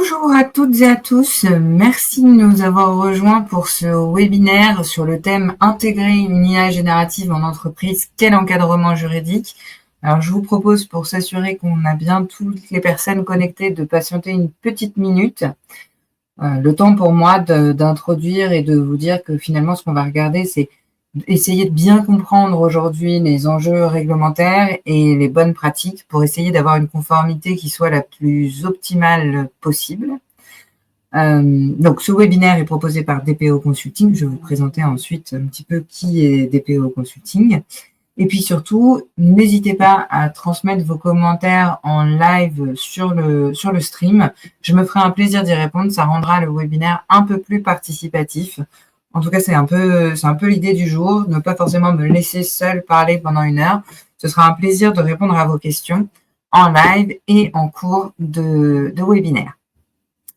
Bonjour à toutes et à tous, merci de nous avoir rejoints pour ce webinaire sur le thème Intégrer une IA générative en entreprise, quel encadrement juridique? Alors je vous propose, pour s'assurer qu'on a bien toutes les personnes connectées, de patienter une petite minute. Le temps pour moi d'introduire et de vous dire que finalement ce qu'on va regarder, c'est essayer de bien comprendre aujourd'hui les enjeux réglementaires et les bonnes pratiques pour essayer d'avoir une conformité qui soit la plus optimale possible. Donc ce webinaire est proposé par DPO Consulting. Je vais vous présenter ensuite un petit peu qui est DPO Consulting. Et puis surtout, n'hésitez pas à transmettre vos commentaires en live sur le stream. Je me ferai un plaisir d'y répondre. Ça rendra le webinaire un peu plus participatif. En tout cas, c'est un peu l'idée du jour, ne pas forcément me laisser seule parler pendant 1 heure. Ce sera un plaisir de répondre à vos questions en live et en cours de webinaire.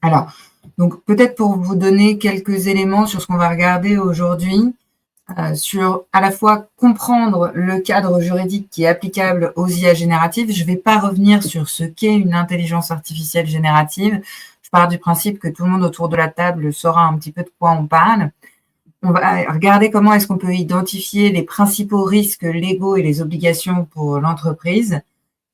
Alors, donc peut-être pour vous donner quelques éléments sur ce qu'on va regarder aujourd'hui, sur à la fois comprendre le cadre juridique qui est applicable aux IA génératives. Je ne vais pas revenir sur ce qu'est une intelligence artificielle générative. Je pars du principe que tout le monde autour de la table saura un petit peu de quoi on parle. On va regarder comment est-ce qu'on peut identifier les principaux risques légaux et les obligations pour l'entreprise,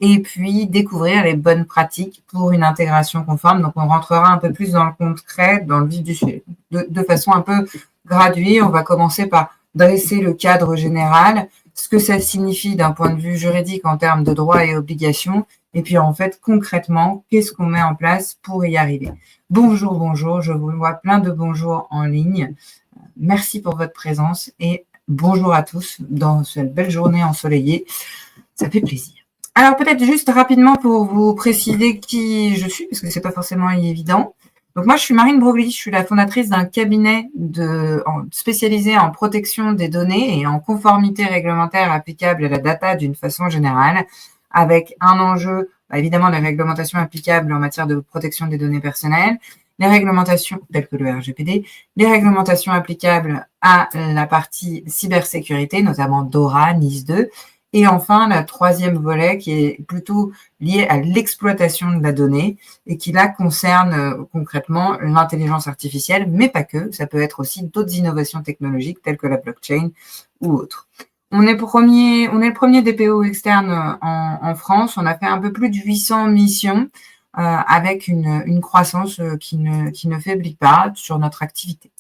et puis découvrir les bonnes pratiques pour une intégration conforme. Donc, on rentrera un peu plus dans le concret, dans le vif du sujet, de façon un peu graduée. On va commencer par dresser le cadre général, ce que ça signifie d'un point de vue juridique en termes de droits et obligations, et puis en fait, concrètement, qu'est-ce qu'on met en place pour y arriver. Bonjour, je vous vois plein de bonjours en ligne. Merci pour votre présence et bonjour à tous dans cette belle journée ensoleillée. Ça fait plaisir. Alors peut-être juste rapidement pour vous préciser qui je suis, parce que c'est pas forcément évident. Donc moi, je suis Marine Broglie, je suis la fondatrice d'un cabinet spécialisé en protection des données et en conformité réglementaire applicable à la data d'une façon générale, avec un enjeu, évidemment, les réglementations applicables en matière de protection des données personnelles, les réglementations telles que le RGPD, les réglementations applicables à la partie cybersécurité, notamment DORA, NIS2, et enfin, la troisième volet qui est plutôt lié à l'exploitation de la donnée et qui là concerne concrètement l'intelligence artificielle, mais pas que. Ça peut être aussi d'autres innovations technologiques telles que la blockchain ou autres. On est le premier DPO externe en France. On a fait un peu plus de 800 missions avec une croissance qui ne faiblit pas sur notre activité.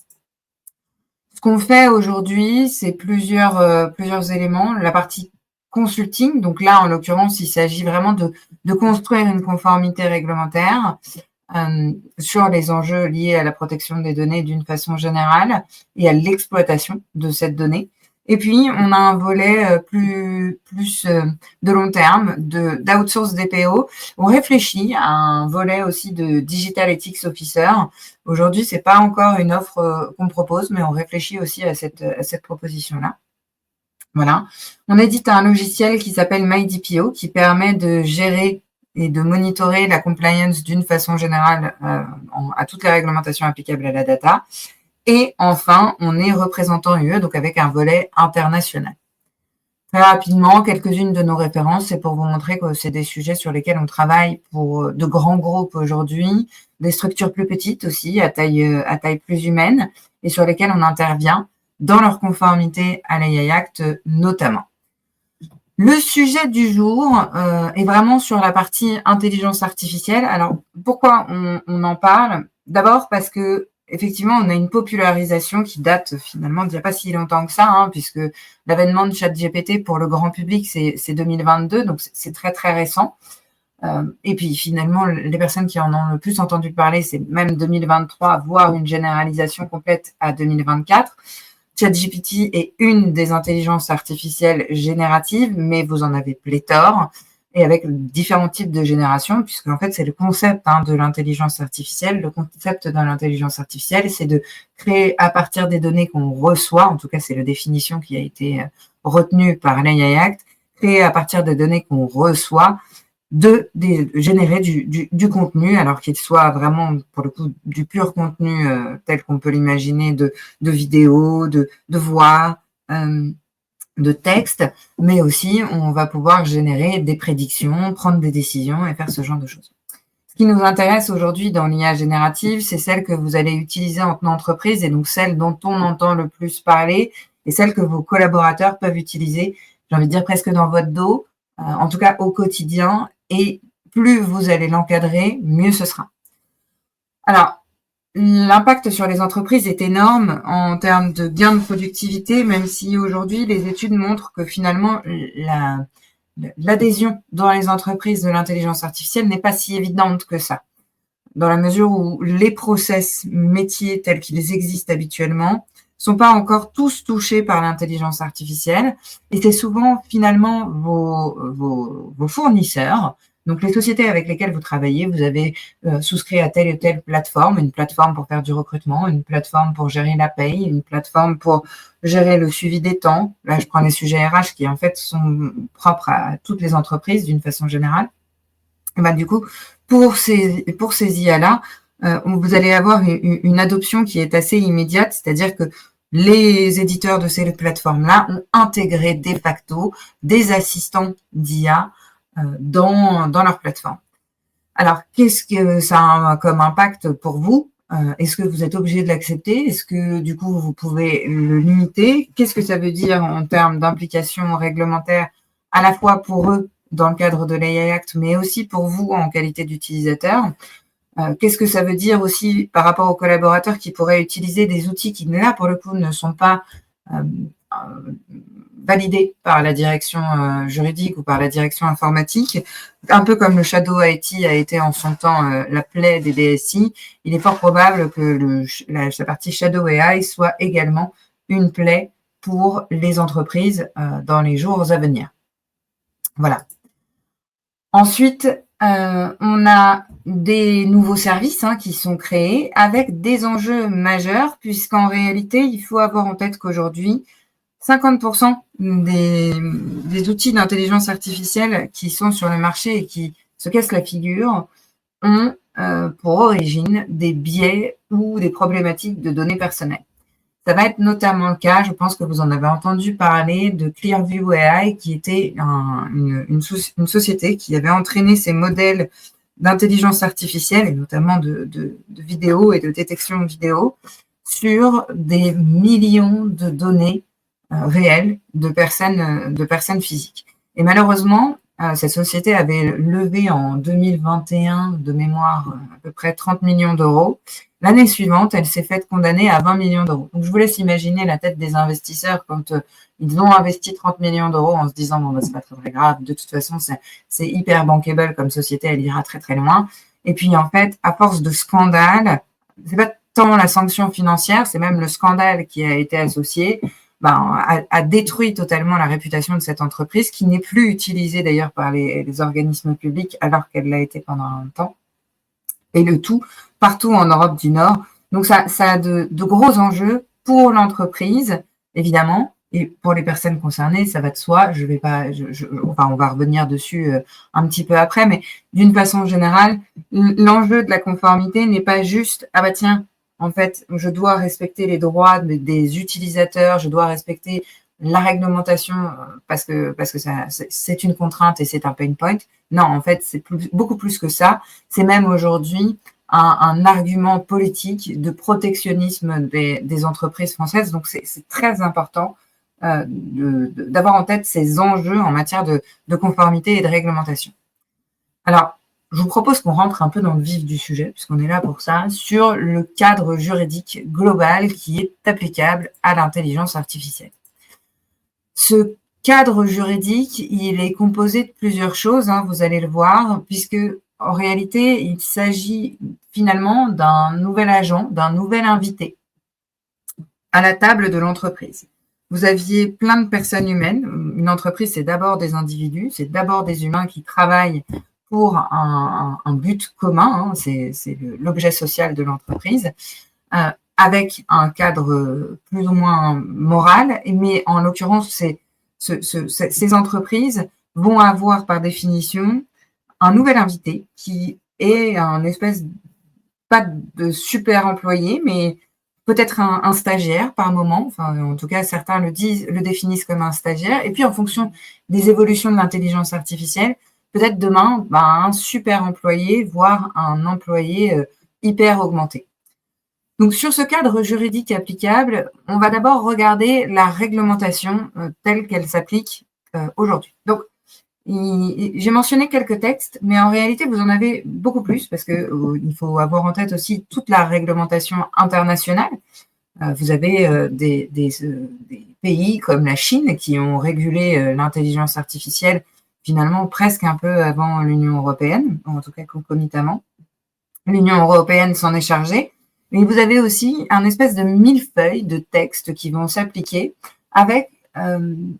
Ce qu'on fait aujourd'hui, c'est plusieurs éléments. La partie consulting, donc là, en l'occurrence, il s'agit vraiment de construire une conformité réglementaire sur les enjeux liés à la protection des données d'une façon générale et à l'exploitation de cette donnée. Et puis, on a un volet plus de long terme, d'outsource DPO. On réfléchit à un volet aussi de Digital Ethics Officer. Aujourd'hui, c'est pas encore une offre qu'on propose, mais on réfléchit aussi à cette proposition-là. Voilà. On édite un logiciel qui s'appelle MyDPO, qui permet de gérer et de monitorer la compliance d'une façon générale à toutes les réglementations applicables à la data. Et enfin, on est représentant UE, donc avec un volet international. Très rapidement, quelques-unes de nos références, c'est pour vous montrer que c'est des sujets sur lesquels on travaille pour de grands groupes aujourd'hui, des structures plus petites aussi, à taille plus humaine, et sur lesquelles on intervient dans leur conformité à l'AI Act notamment. Le sujet du jour est vraiment sur la partie intelligence artificielle. Alors, pourquoi on en parle? D'abord parce que effectivement, on a une popularisation qui date finalement d'il n'y a pas si longtemps que ça, puisque l'avènement de ChatGPT pour le grand public, c'est 2022, donc c'est très très récent. Et puis finalement, les personnes qui en ont le plus entendu parler, c'est même 2023, voire une généralisation complète à 2024. ChatGPT est une des intelligences artificielles génératives, mais vous en avez pléthore, et avec différents types de générations, puisque en fait, c'est le concept de l'intelligence artificielle. Le concept dans l'intelligence artificielle, c'est de créer à partir des données qu'on reçoit, en tout cas, c'est la définition qui a été retenue par l'AI Act, créer à partir des données qu'on reçoit, de générer du contenu, alors qu'il soit vraiment, pour le coup, du pur contenu tel qu'on peut l'imaginer, de vidéos, de voix, de texte, mais aussi on va pouvoir générer des prédictions, prendre des décisions et faire ce genre de choses. Ce qui nous intéresse aujourd'hui dans l'IA générative, c'est celle que vous allez utiliser en entreprise et donc celle dont on entend le plus parler et celle que vos collaborateurs peuvent utiliser, j'ai envie de dire presque dans votre dos, en tout cas au quotidien. Et plus vous allez l'encadrer, mieux ce sera. Alors, l'impact sur les entreprises est énorme en termes de gains de productivité, même si aujourd'hui les études montrent que finalement l'adhésion dans les entreprises de l'intelligence artificielle n'est pas si évidente que ça, dans la mesure où les process métiers tels qu'ils existent habituellement sont pas encore tous touchés par l'intelligence artificielle, et c'est souvent finalement vos fournisseurs, donc les sociétés avec lesquelles vous travaillez, vous avez souscrit à telle ou telle plateforme, une plateforme pour faire du recrutement, une plateforme pour gérer la paye, une plateforme pour gérer le suivi des temps. Là, je prends les sujets RH qui en fait sont propres à toutes les entreprises d'une façon générale. Et du coup, pour ces IA-là, vous allez avoir une adoption qui est assez immédiate, c'est-à-dire que les éditeurs de ces plateformes-là ont intégré de facto des assistants d'IA dans leur plateforme. Alors, qu'est-ce que ça a comme impact pour vous? Est-ce que vous êtes obligé de l'accepter? Est-ce que du coup, vous pouvez le limiter? Qu'est-ce que ça veut dire en termes d'implication réglementaire, à la fois pour eux dans le cadre de l'AI Act, mais aussi pour vous en qualité d'utilisateur? Qu'est-ce que ça veut dire aussi par rapport aux collaborateurs qui pourraient utiliser des outils qui, là, pour le coup, ne sont pas validés par la direction juridique ou par la direction informatique, un peu comme le Shadow IT a été en son temps la plaie des DSI, il est fort probable que la partie Shadow AI soit également une plaie pour les entreprises dans les jours à venir. Voilà. Ensuite, on a des nouveaux services qui sont créés avec des enjeux majeurs, puisqu'en réalité, il faut avoir en tête qu'aujourd'hui, 50% des outils d'intelligence artificielle qui sont sur le marché et qui se cassent la figure ont pour origine des biais ou des problématiques de données personnelles. Ça va être notamment le cas, je pense que vous en avez entendu parler, de Clearview AI, qui était une société qui avait entraîné ces modèles d'intelligence artificielle, et notamment de vidéos et de détection de vidéos, sur des millions de données réelles de personnes physiques. Et malheureusement, cette société avait levé en 2021, de mémoire, à peu près 30 millions d'euros. L'année suivante, elle s'est faite condamner à 20 millions d'euros. Donc, je vous laisse imaginer la tête des investisseurs quand ils ont investi 30 millions d'euros en se disant, bon, c'est pas très, très grave. De toute façon, c'est hyper bankable comme société, elle ira très, très loin. Et puis, en fait, à force de scandales, c'est pas tant la sanction financière, c'est même le scandale qui a été associé, a détruit totalement la réputation de cette entreprise, qui n'est plus utilisée d'ailleurs par les organismes publics alors qu'elle l'a été pendant un temps. Et le tout partout en Europe du Nord. Donc ça a de gros enjeux pour l'entreprise, évidemment, et pour les personnes concernées, ça va de soi. Je vais pas, on va revenir dessus un petit peu après, mais d'une façon générale, l'enjeu de la conformité n'est pas juste tiens, en fait, je dois respecter les droits des utilisateurs, je dois respecter la réglementation parce que c'est une contrainte et c'est un pain point. Non, en fait, c'est beaucoup plus que ça. C'est même aujourd'hui un argument politique de protectionnisme des entreprises françaises. Donc, c'est très important d'avoir en tête ces enjeux en matière de conformité et de réglementation. Alors, je vous propose qu'on rentre un peu dans le vif du sujet, puisqu'on est là pour ça, sur le cadre juridique global qui est applicable à l'intelligence artificielle. Ce cadre juridique, il est composé de plusieurs choses, vous allez le voir, puisque en réalité, il s'agit finalement d'un nouvel agent, d'un nouvel invité à la table de l'entreprise. Vous aviez plein de personnes humaines. Une entreprise, c'est d'abord des individus, c'est d'abord des humains qui travaillent pour un but commun, c'est l'objet social de l'entreprise, avec un cadre plus ou moins moral, mais en l'occurrence, ces entreprises vont avoir par définition un nouvel invité qui est un espèce, pas de super employé, mais peut-être un stagiaire par moment, enfin en tout cas certains le définissent comme un stagiaire, et puis en fonction des évolutions de l'intelligence artificielle, peut-être demain, un super employé, voire un employé hyper augmenté. Donc sur ce cadre juridique applicable, on va d'abord regarder la réglementation telle qu'elle s'applique aujourd'hui. Donc, j'ai mentionné quelques textes, mais en réalité, vous en avez beaucoup plus parce qu'il faut avoir en tête aussi toute la réglementation internationale. Vous avez des pays comme la Chine qui ont régulé l'intelligence artificielle finalement presque un peu avant l'Union européenne, en tout cas concomitamment. L'Union européenne s'en est chargée, mais vous avez aussi un espèce de millefeuille de textes qui vont s'appliquer avec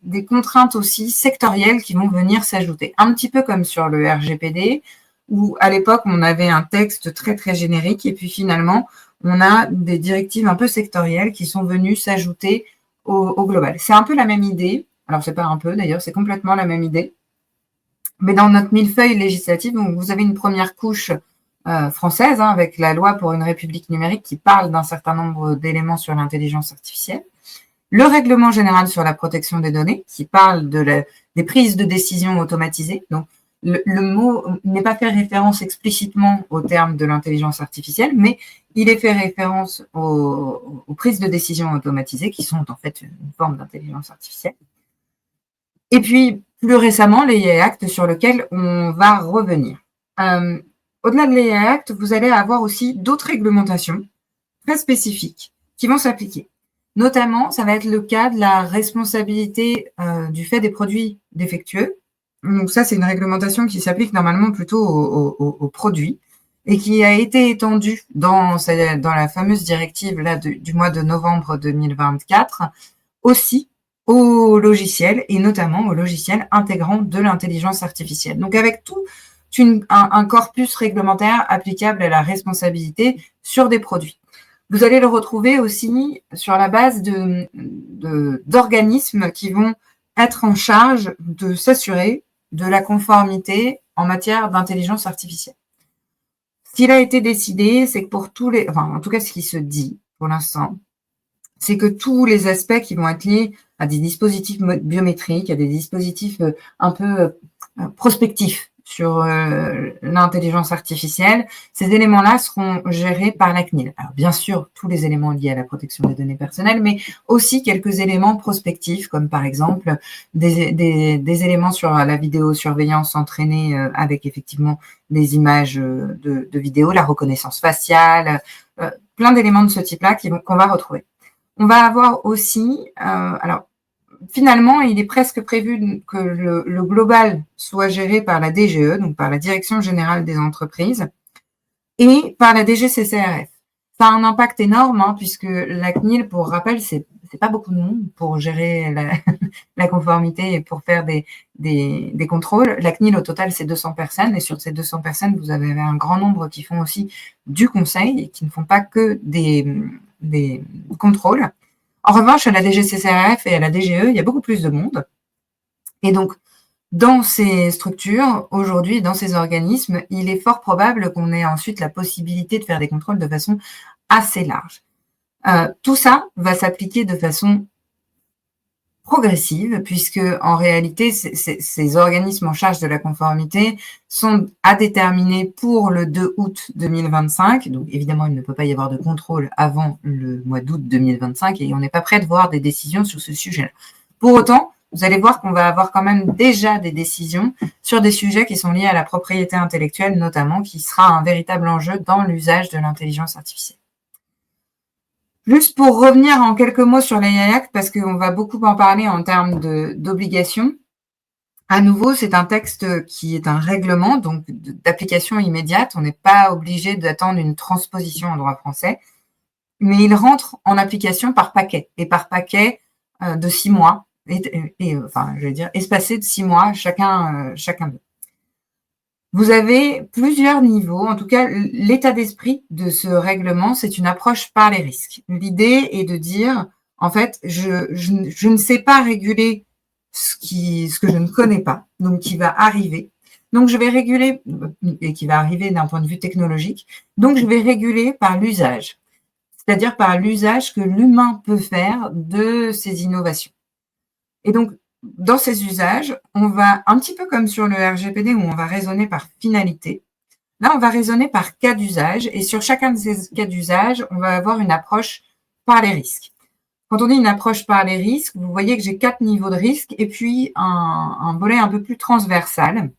des contraintes aussi sectorielles qui vont venir s'ajouter. Un petit peu comme sur le RGPD, où à l'époque, on avait un texte très, très générique, et puis finalement, on a des directives un peu sectorielles qui sont venues s'ajouter au global. C'est un peu la même idée. Alors, c'est pas un peu, d'ailleurs, c'est complètement la même idée. Mais dans notre millefeuille législative, vous avez une première couche française, avec la loi pour une république numérique qui parle d'un certain nombre d'éléments sur l'intelligence artificielle. Le règlement général sur la protection des données, qui parle des prises de décision automatisées. Donc, le mot n'est pas fait référence explicitement au terme de l'intelligence artificielle, mais il est fait référence aux prises de décision automatisées, qui sont en fait une forme d'intelligence artificielle. Et puis, plus récemment, l'AI Act, sur lequel on va revenir. Au-delà de l'AI Act, vous allez avoir aussi d'autres réglementations très spécifiques qui vont s'appliquer. Notamment, ça va être le cas de la responsabilité du fait des produits défectueux. Donc ça, c'est une réglementation qui s'applique normalement plutôt aux produits et qui a été étendue dans la fameuse directive là, du mois de novembre 2024 aussi aux logiciels et notamment aux logiciels intégrant de l'intelligence artificielle. Donc avec tout un corpus réglementaire applicable à la responsabilité sur des produits. Vous allez le retrouver aussi sur la base d'organismes qui vont être en charge de s'assurer de la conformité en matière d'intelligence artificielle. Ce qu'il a été décidé, c'est que pour en tout cas ce qui se dit pour l'instant, c'est que tous les aspects qui vont être liés à des dispositifs biométriques, à des dispositifs un peu prospectifs sur l'intelligence artificielle, ces éléments-là seront gérés par la CNIL. Alors bien sûr, tous les éléments liés à la protection des données personnelles, mais aussi quelques éléments prospectifs, comme par exemple des éléments sur la vidéosurveillance entraînée avec effectivement des images de vidéo, la reconnaissance faciale, plein d'éléments de ce type-là qu'on va retrouver. On va avoir aussi, alors finalement, il est presque prévu que le global soit géré par la DGE, donc par la Direction générale des entreprises, et par la DGCCRF. Ça a un impact énorme, puisque la CNIL, pour rappel, c'est pas beaucoup de monde pour gérer la conformité et pour faire des contrôles. La CNIL, au total, c'est 200 personnes, et sur ces 200 personnes, vous avez un grand nombre qui font aussi du conseil et qui ne font pas que des contrôles. En revanche, à la DGCCRF et à la DGE, il y a beaucoup plus de monde. Et donc, dans ces structures, aujourd'hui, dans ces organismes, il est fort probable qu'on ait ensuite la possibilité de faire des contrôles de façon assez large. Tout ça va s'appliquer de façon progressive, puisque en réalité, ces organismes en charge de la conformité sont à déterminer pour le 2 août 2025. Donc évidemment, il ne peut pas y avoir de contrôle avant le mois d'août 2025 et on n'est pas prêt de voir des décisions sur ce sujet-là. Pour autant, vous allez voir qu'on va avoir quand même déjà des décisions sur des sujets qui sont liés à la propriété intellectuelle, notamment, qui sera un véritable enjeu dans l'usage de l'intelligence artificielle. Juste pour revenir en quelques mots sur l'AI Act, parce qu'on va beaucoup en parler en termes d'obligations. À nouveau, c'est un texte qui est un règlement, donc d'application immédiate. On n'est pas obligé d'attendre une transposition en droit français, mais il rentre en application par paquet, et par paquet de 6 mois, espacé de 6 mois, chacun d'eux. Vous avez plusieurs niveaux. En tout cas, l'état d'esprit de ce règlement, c'est une approche par les risques. L'idée est de dire, en fait, je ne sais pas réguler ce que je ne connais pas, donc qui va arriver. Donc, je vais réguler, et qui va arriver d'un point de vue technologique. Donc, je vais réguler par l'usage, c'est-à-dire par l'usage que l'humain peut faire de ces innovations. Et donc, dans ces usages, on va, un petit peu comme sur le RGPD où on va raisonner par finalité, là, on va raisonner par cas d'usage et sur chacun de ces cas d'usage, on va avoir une approche par les risques. Quand on dit une approche par les risques, vous voyez que j'ai 4 niveaux de risque et puis un volet un peu plus transversal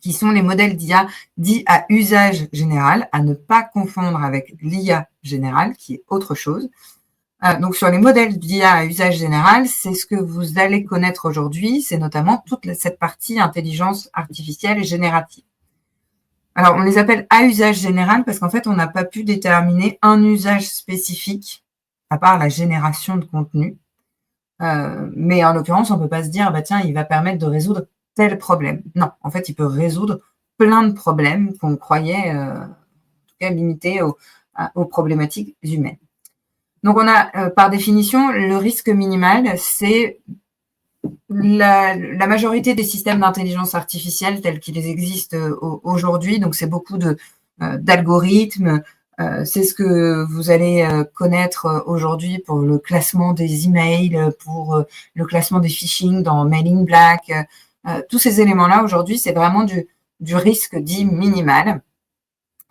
qui sont les modèles d'IA dits à usage général, à ne pas confondre avec l'IA générale, qui est autre chose. Donc sur les modèles d'IA à usage général, c'est ce que vous allez connaître aujourd'hui, c'est notamment toute cette partie intelligence artificielle et générative. Alors on les appelle à usage général parce qu'en fait on n'a pas pu déterminer un usage spécifique à part la génération de contenu. Mais en l'occurrence, on peut pas se dire, bah tiens, il va permettre de résoudre tel problème. Non, en fait, il peut résoudre plein de problèmes qu'on croyait, en tout cas, limités aux problématiques humaines. Donc, on a, par définition, le risque minimal, c'est la majorité des systèmes d'intelligence artificielle tels qu'ils existent aujourd'hui. Donc, c'est beaucoup d'algorithmes. C'est ce que vous allez connaître aujourd'hui pour le classement des emails, pour le classement des phishing dans Mailing Black. Tous ces éléments-là, aujourd'hui, c'est vraiment du risque dit minimal.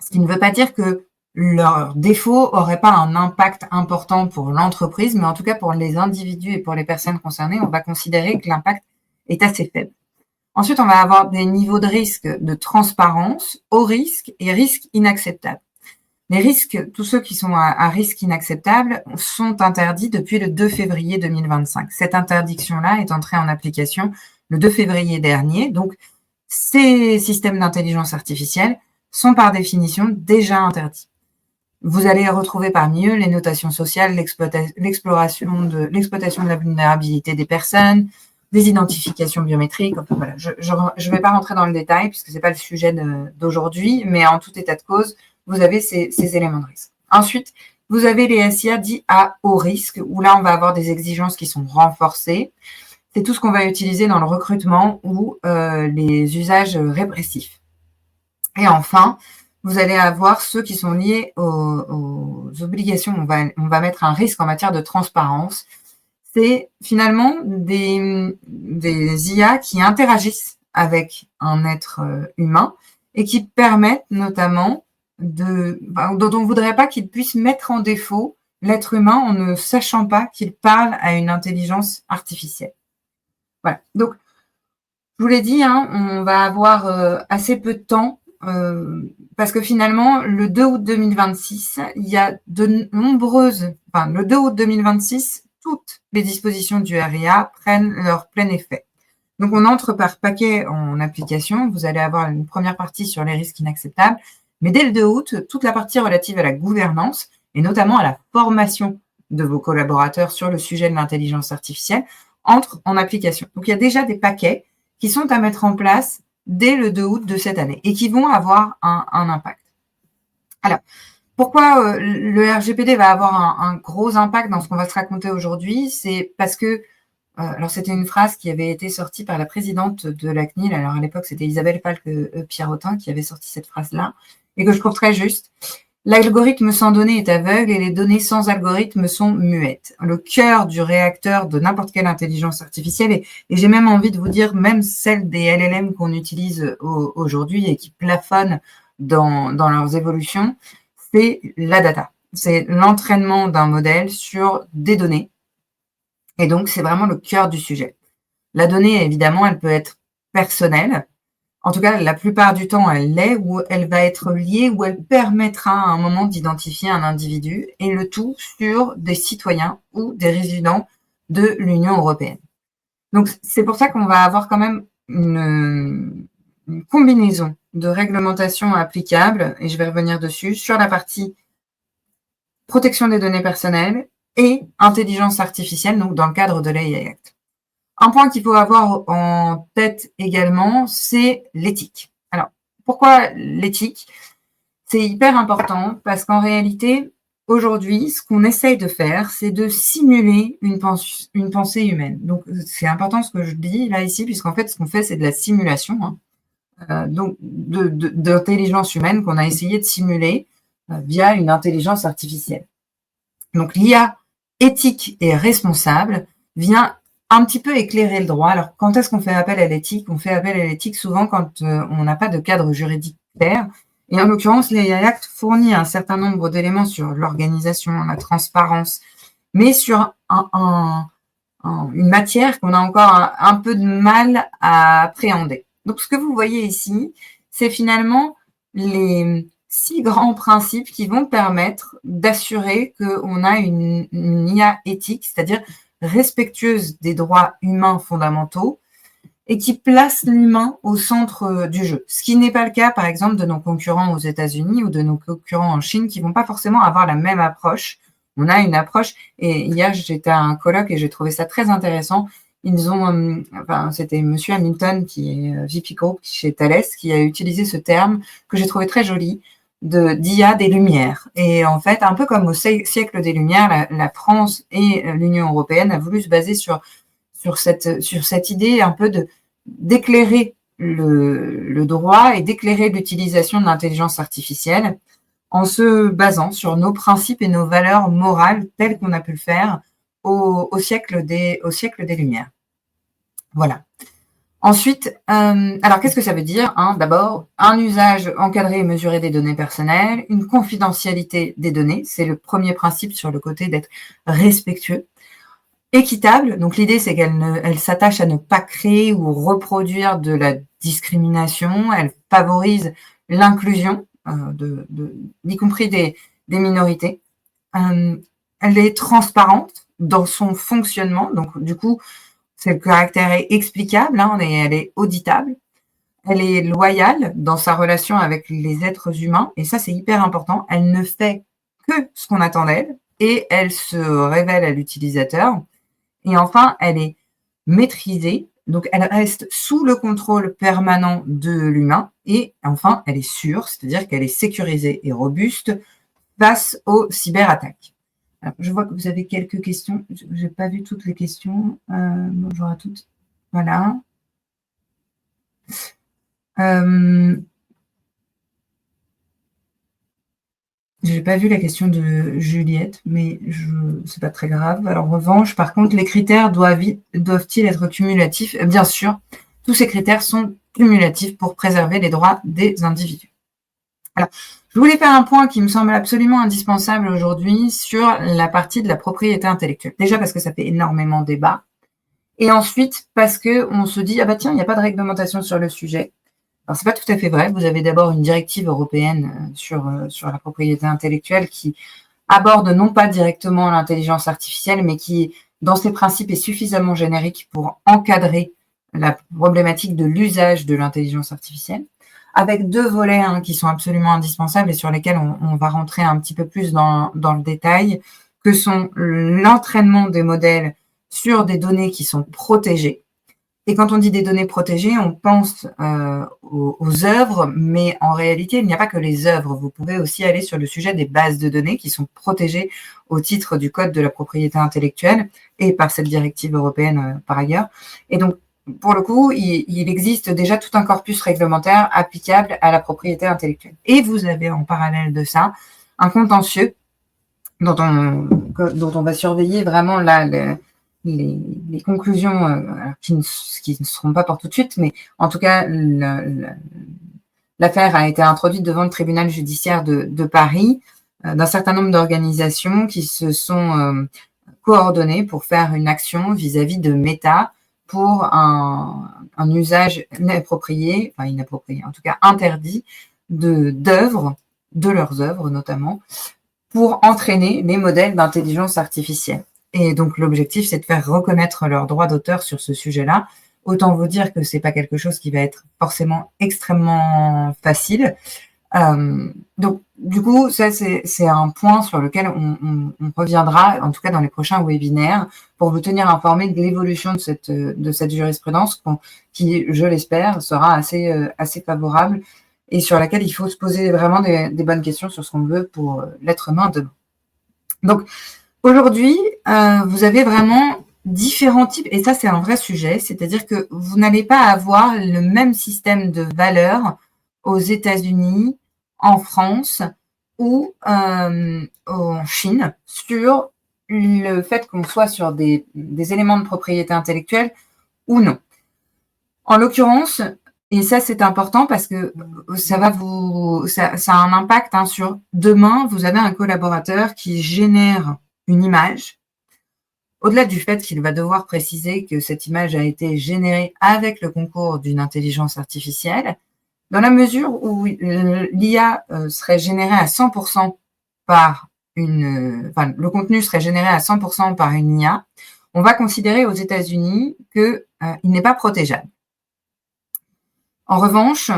Ce qui ne veut pas dire que leurs défauts n'auraient pas un impact important pour l'entreprise, mais en tout cas pour les individus et pour les personnes concernées, on va considérer que l'impact est assez faible. Ensuite, on va avoir des niveaux de risque de transparence, haut risque et risque inacceptable. Les risques, tous ceux qui sont à risque inacceptable, sont interdits depuis le 2 février 2025. Cette interdiction-là est entrée en application le 2 février dernier. Donc, ces systèmes d'intelligence artificielle sont par définition déjà interdits. Vous allez retrouver parmi eux les notations sociales, l'exploitation de la vulnérabilité des personnes, des identifications biométriques. Enfin, voilà, je ne vais pas rentrer dans le détail puisque c'est pas le sujet d'aujourd'hui, mais en tout état de cause, vous avez ces éléments de risque. Ensuite, vous avez les SIA dits à haut risque, où là, on va avoir des exigences qui sont renforcées. C'est tout ce qu'on va utiliser dans le recrutement ou les usages répressifs. Et enfin, vous allez avoir ceux qui sont liés aux obligations. On va mettre un risque en matière de transparence. C'est finalement des IA qui interagissent avec un être humain et qui permettent notamment dont on ne voudrait pas qu'il puisse mettre en défaut l'être humain en ne sachant pas qu'il parle à une intelligence artificielle. Voilà. Donc, je vous l'ai dit, hein, on va avoir assez peu de temps parce que finalement, le 2 août 2026, il y a le 2 août 2026, toutes les dispositions du RIA prennent leur plein effet. Donc, on entre par paquet en application. Vous allez avoir une première partie sur les risques inacceptables. Mais dès le 2 août, toute la partie relative à la gouvernance et notamment à la formation de vos collaborateurs sur le sujet de l'intelligence artificielle entre en application. Donc, il y a déjà des paquets qui sont à mettre en place dès le 2 août de cette année et qui vont avoir un impact. Alors, pourquoi le RGPD va avoir un gros impact dans ce qu'on va se raconter aujourd'hui? C'est parce que alors, c'était une phrase qui avait été sortie par la présidente de la CNIL. Alors, à l'époque, c'était Isabelle Falque-Pierrotin qui avait sorti cette phrase-là et que je trouve très juste. L'algorithme sans données est aveugle et les données sans algorithme sont muettes. Le cœur du réacteur de n'importe quelle intelligence artificielle, et j'ai même envie de vous dire, même celle des LLM qu'on utilise aujourd'hui et qui plafonnent dans leurs évolutions, c'est la data. C'est l'entraînement d'un modèle sur des données. Et donc, c'est vraiment le cœur du sujet. La donnée, évidemment, elle peut être personnelle. En tout cas, la plupart du temps, elle l'est, ou elle va être liée, ou elle permettra à un moment d'identifier un individu, et le tout sur des citoyens ou des résidents de l'Union européenne. Donc, c'est pour ça qu'on va avoir quand même une combinaison de réglementations applicables, et je vais revenir dessus, sur la partie protection des données personnelles et intelligence artificielle, donc dans le cadre de l'AI Act. Un point qu'il faut avoir en tête également, c'est l'éthique. Alors, pourquoi l'éthique? C'est hyper important parce qu'en réalité, aujourd'hui, ce qu'on essaye de faire, c'est de simuler une pensée humaine. Donc, c'est important ce que je dis là ici, puisqu'en fait, ce qu'on fait, c'est de la simulation, donc d'intelligence humaine qu'on a essayé de simuler via une intelligence artificielle. Donc, l'IA éthique et responsable vient un petit peu éclairer le droit. Alors, quand est-ce qu'on fait appel à l'éthique? On fait appel à l'éthique souvent quand on n'a pas de cadre juridique clair. Et en l'occurrence, l'AI Act fournit un certain nombre d'éléments sur l'organisation, la transparence, mais sur une matière qu'on a encore un peu de mal à appréhender. Donc, ce que vous voyez ici, c'est finalement les 6 grands principes qui vont permettre d'assurer qu'on a une IA éthique, c'est-à-dire respectueuse des droits humains fondamentaux et qui place l'humain au centre du jeu. Ce qui n'est pas le cas, par exemple, de nos concurrents aux États-Unis ou de nos concurrents en Chine qui vont pas forcément avoir la même approche. On a une approche, et hier j'étais à un colloque et j'ai trouvé ça très intéressant. Ils ont, c'était Monsieur Hamilton qui est VP Group chez Thales qui a utilisé ce terme que j'ai trouvé très joli d'IA des Lumières. Et en fait, un peu comme au siècle des Lumières, la France et l'Union européenne a voulu se baser sur cette idée un peu d'éclairer le droit et d'éclairer l'utilisation de l'intelligence artificielle en se basant sur nos principes et nos valeurs morales telles qu'on a pu le faire au siècle des Lumières. Voilà. Ensuite, alors qu'est-ce que ça veut dire, hein? D'abord, un usage encadré et mesuré des données personnelles, une confidentialité des données, c'est le premier principe sur le côté d'être respectueux. Équitable, donc l'idée c'est qu'elle s'attache à ne pas créer ou reproduire de la discrimination, elle favorise l'inclusion, y compris des minorités. Elle est transparente dans son fonctionnement, donc du coup, le caractère est explicable, hein, elle est auditable. Elle est loyale dans sa relation avec les êtres humains, et ça c'est hyper important. Elle ne fait que ce qu'on attend d'elle, et elle se révèle à l'utilisateur. Et enfin, elle est maîtrisée, donc elle reste sous le contrôle permanent de l'humain. Et enfin, elle est sûre, c'est-à-dire qu'elle est sécurisée et robuste face aux cyberattaques. Alors, je vois que vous avez quelques questions. Je n'ai pas vu toutes les questions. Bonjour à toutes. Voilà. J'ai pas vu la question de Juliette, mais c'est pas très grave. Alors, en revanche, par contre, les critères doivent-ils être cumulatifs? Bien sûr, tous ces critères sont cumulatifs pour préserver les droits des individus. Alors, je voulais faire un point qui me semble absolument indispensable aujourd'hui sur la partie de la propriété intellectuelle. Déjà parce que ça fait énormément débat. Et ensuite, parce qu'on se dit, ah bah tiens, il n'y a pas de réglementation sur le sujet. Alors, c'est pas tout à fait vrai. Vous avez d'abord une directive européenne sur la propriété intellectuelle qui aborde non pas directement l'intelligence artificielle, mais qui, dans ses principes, est suffisamment générique pour encadrer la problématique de l'usage de l'intelligence artificielle, avec 2 volets qui sont absolument indispensables et sur lesquels on va rentrer un petit peu plus dans le détail, que sont l'entraînement des modèles sur des données qui sont protégées. Et quand on dit des données protégées, on pense aux œuvres, mais en réalité, il n'y a pas que les œuvres. Vous pouvez aussi aller sur le sujet des bases de données qui sont protégées au titre du Code de la propriété intellectuelle et par cette directive européenne par ailleurs. Et donc, pour le coup, il existe déjà tout un corpus réglementaire applicable à la propriété intellectuelle. Et vous avez en parallèle de ça un contentieux dont on va surveiller vraiment là les conclusions qui ne seront pas pour tout de suite, mais en tout cas, l'affaire a été introduite devant le tribunal judiciaire de Paris d'un certain nombre d'organisations qui se sont coordonnées pour faire une action vis-à-vis de Meta pour un usage inapproprié, en tout cas interdit, d'œuvres, de leurs œuvres notamment, pour entraîner les modèles d'intelligence artificielle. Et donc, l'objectif, c'est de faire reconnaître leurs droits d'auteur sur ce sujet-là. Autant vous dire que c'est pas quelque chose qui va être forcément extrêmement facile. Donc, du coup, ça, c'est un point sur lequel on reviendra, en tout cas dans les prochains webinaires, pour vous tenir informé de l'évolution de cette jurisprudence qui, je l'espère, sera assez favorable et sur laquelle il faut se poser vraiment des bonnes questions sur ce qu'on veut pour l'être humain demain. Donc, aujourd'hui, vous avez vraiment différents types, et ça c'est un vrai sujet, c'est-à-dire que vous n'allez pas avoir le même système de valeurs aux États-Unis, en France ou en Chine sur le fait qu'on soit sur des éléments de propriété intellectuelle ou non. En l'occurrence, et ça c'est important parce que ça a un impact sur demain, vous avez un collaborateur qui génère une image. Au-delà du fait qu'il va devoir préciser que cette image a été générée avec le concours d'une intelligence artificielle, dans la mesure où l'IA serait générée à 100% le contenu serait généré à 100% par une IA, on va considérer aux États-Unis qu'il n'est pas protégeable. En revanche,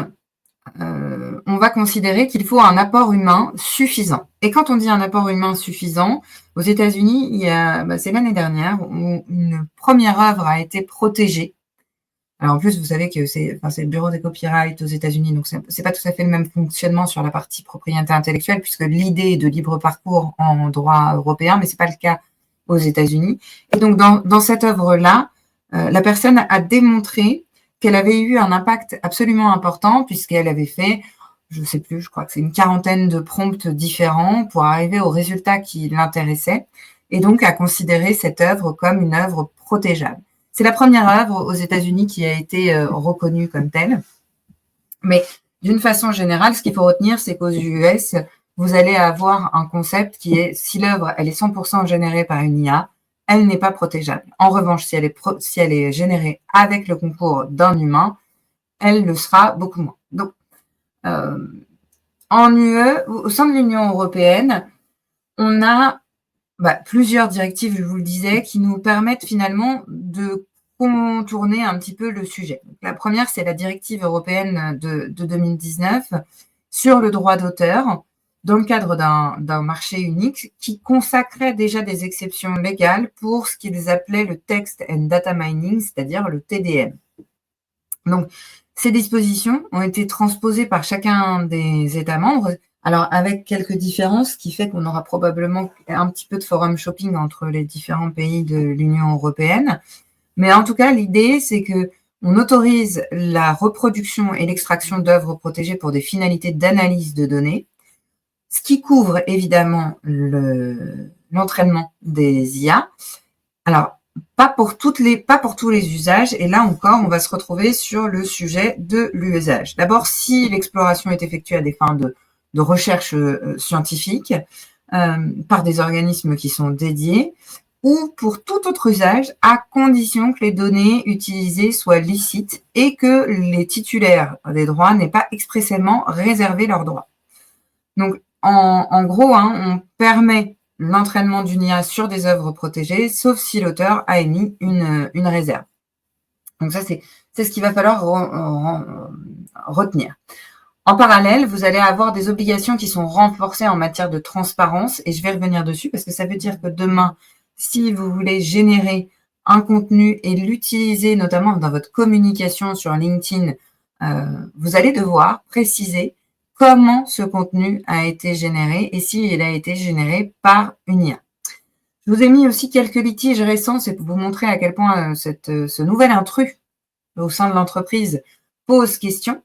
on va considérer qu'il faut un apport humain suffisant. Et quand on dit un apport humain suffisant, aux États-Unis, c'est l'année dernière où une première œuvre a été protégée. Alors en plus, vous savez que c'est le bureau des copyrights aux États-Unis, donc c'est pas tout à fait le même fonctionnement sur la partie propriété intellectuelle, puisque l'idée est de libre parcours en droit européen, mais c'est pas le cas aux États-Unis. Et donc dans cette œuvre-là, la personne a démontré qu'elle avait eu un impact absolument important, puisqu'elle avait fait, je sais plus, je crois que c'est une quarantaine de prompts différents pour arriver au résultat qui l'intéressait, et donc à considérer cette œuvre comme une œuvre protégeable. C'est la première œuvre aux États-Unis qui a été reconnue comme telle. Mais d'une façon générale, ce qu'il faut retenir, c'est qu'aux US, vous allez avoir un concept qui est, si l'œuvre elle est 100% générée par une IA, elle n'est pas protégeable. En revanche, si elle est générée avec le concours d'un humain, elle le sera beaucoup moins. Donc, en UE, au sein de l'Union européenne, on a plusieurs directives, je vous le disais, qui nous permettent finalement de contourner un petit peu le sujet. Donc, la première, c'est la directive européenne de 2019 sur le droit d'auteur, dans le cadre d'un marché unique qui consacrait déjà des exceptions légales pour ce qu'ils appelaient le text and data mining, c'est-à-dire le TDM. Donc, ces dispositions ont été transposées par chacun des États membres, alors avec quelques différences, ce qui fait qu'on aura probablement un petit peu de forum shopping entre les différents pays de l'Union européenne. Mais en tout cas, l'idée, c'est que on autorise la reproduction et l'extraction d'œuvres protégées pour des finalités d'analyse de données, ce qui couvre évidemment l'entraînement des IA. Alors, pas pour tous les usages, et là encore, on va se retrouver sur le sujet de l'usage. D'abord, si l'exploration est effectuée à des fins de recherche scientifique par des organismes qui sont dédiés, ou pour tout autre usage, à condition que les données utilisées soient licites et que les titulaires des droits n'aient pas expressément réservé leurs droits. Donc, en gros, on permet l'entraînement d'une IA sur des œuvres protégées, sauf si l'auteur a émis une réserve. Donc ça, c'est ce qu'il va falloir retenir. En parallèle, vous allez avoir des obligations qui sont renforcées en matière de transparence, et je vais revenir dessus parce que ça veut dire que demain, si vous voulez générer un contenu et l'utiliser notamment dans votre communication sur LinkedIn, vous allez devoir préciser comment ce contenu a été généré et s'il a été généré par une IA. Je vous ai mis aussi quelques litiges récents, c'est pour vous montrer à quel point ce nouvel intrus au sein de l'entreprise pose question,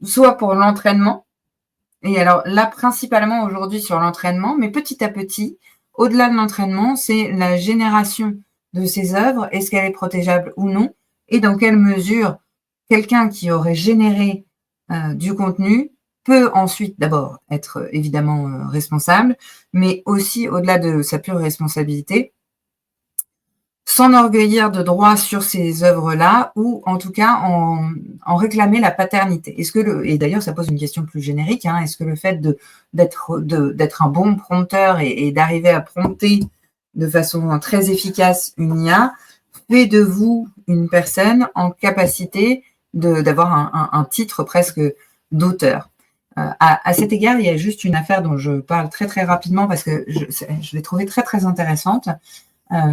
soit pour l'entraînement, et alors là principalement aujourd'hui sur l'entraînement, mais petit à petit, au-delà de l'entraînement, c'est la génération de ces œuvres, est-ce qu'elle est protégeable ou non, et dans quelle mesure quelqu'un qui aurait généré du contenu peut ensuite d'abord être évidemment responsable, mais aussi au-delà de sa pure responsabilité, s'enorgueillir de droits sur ces œuvres-là ou en tout cas en réclamer la paternité. Et d'ailleurs ça pose une question plus générique, est-ce que le fait d'être un bon prompteur et d'arriver à prompter de façon très efficace une IA fait de vous une personne en capacité d'avoir un titre presque d'auteur. À cet égard, il y a juste une affaire dont je parle très très rapidement parce que je l'ai trouvée très très intéressante.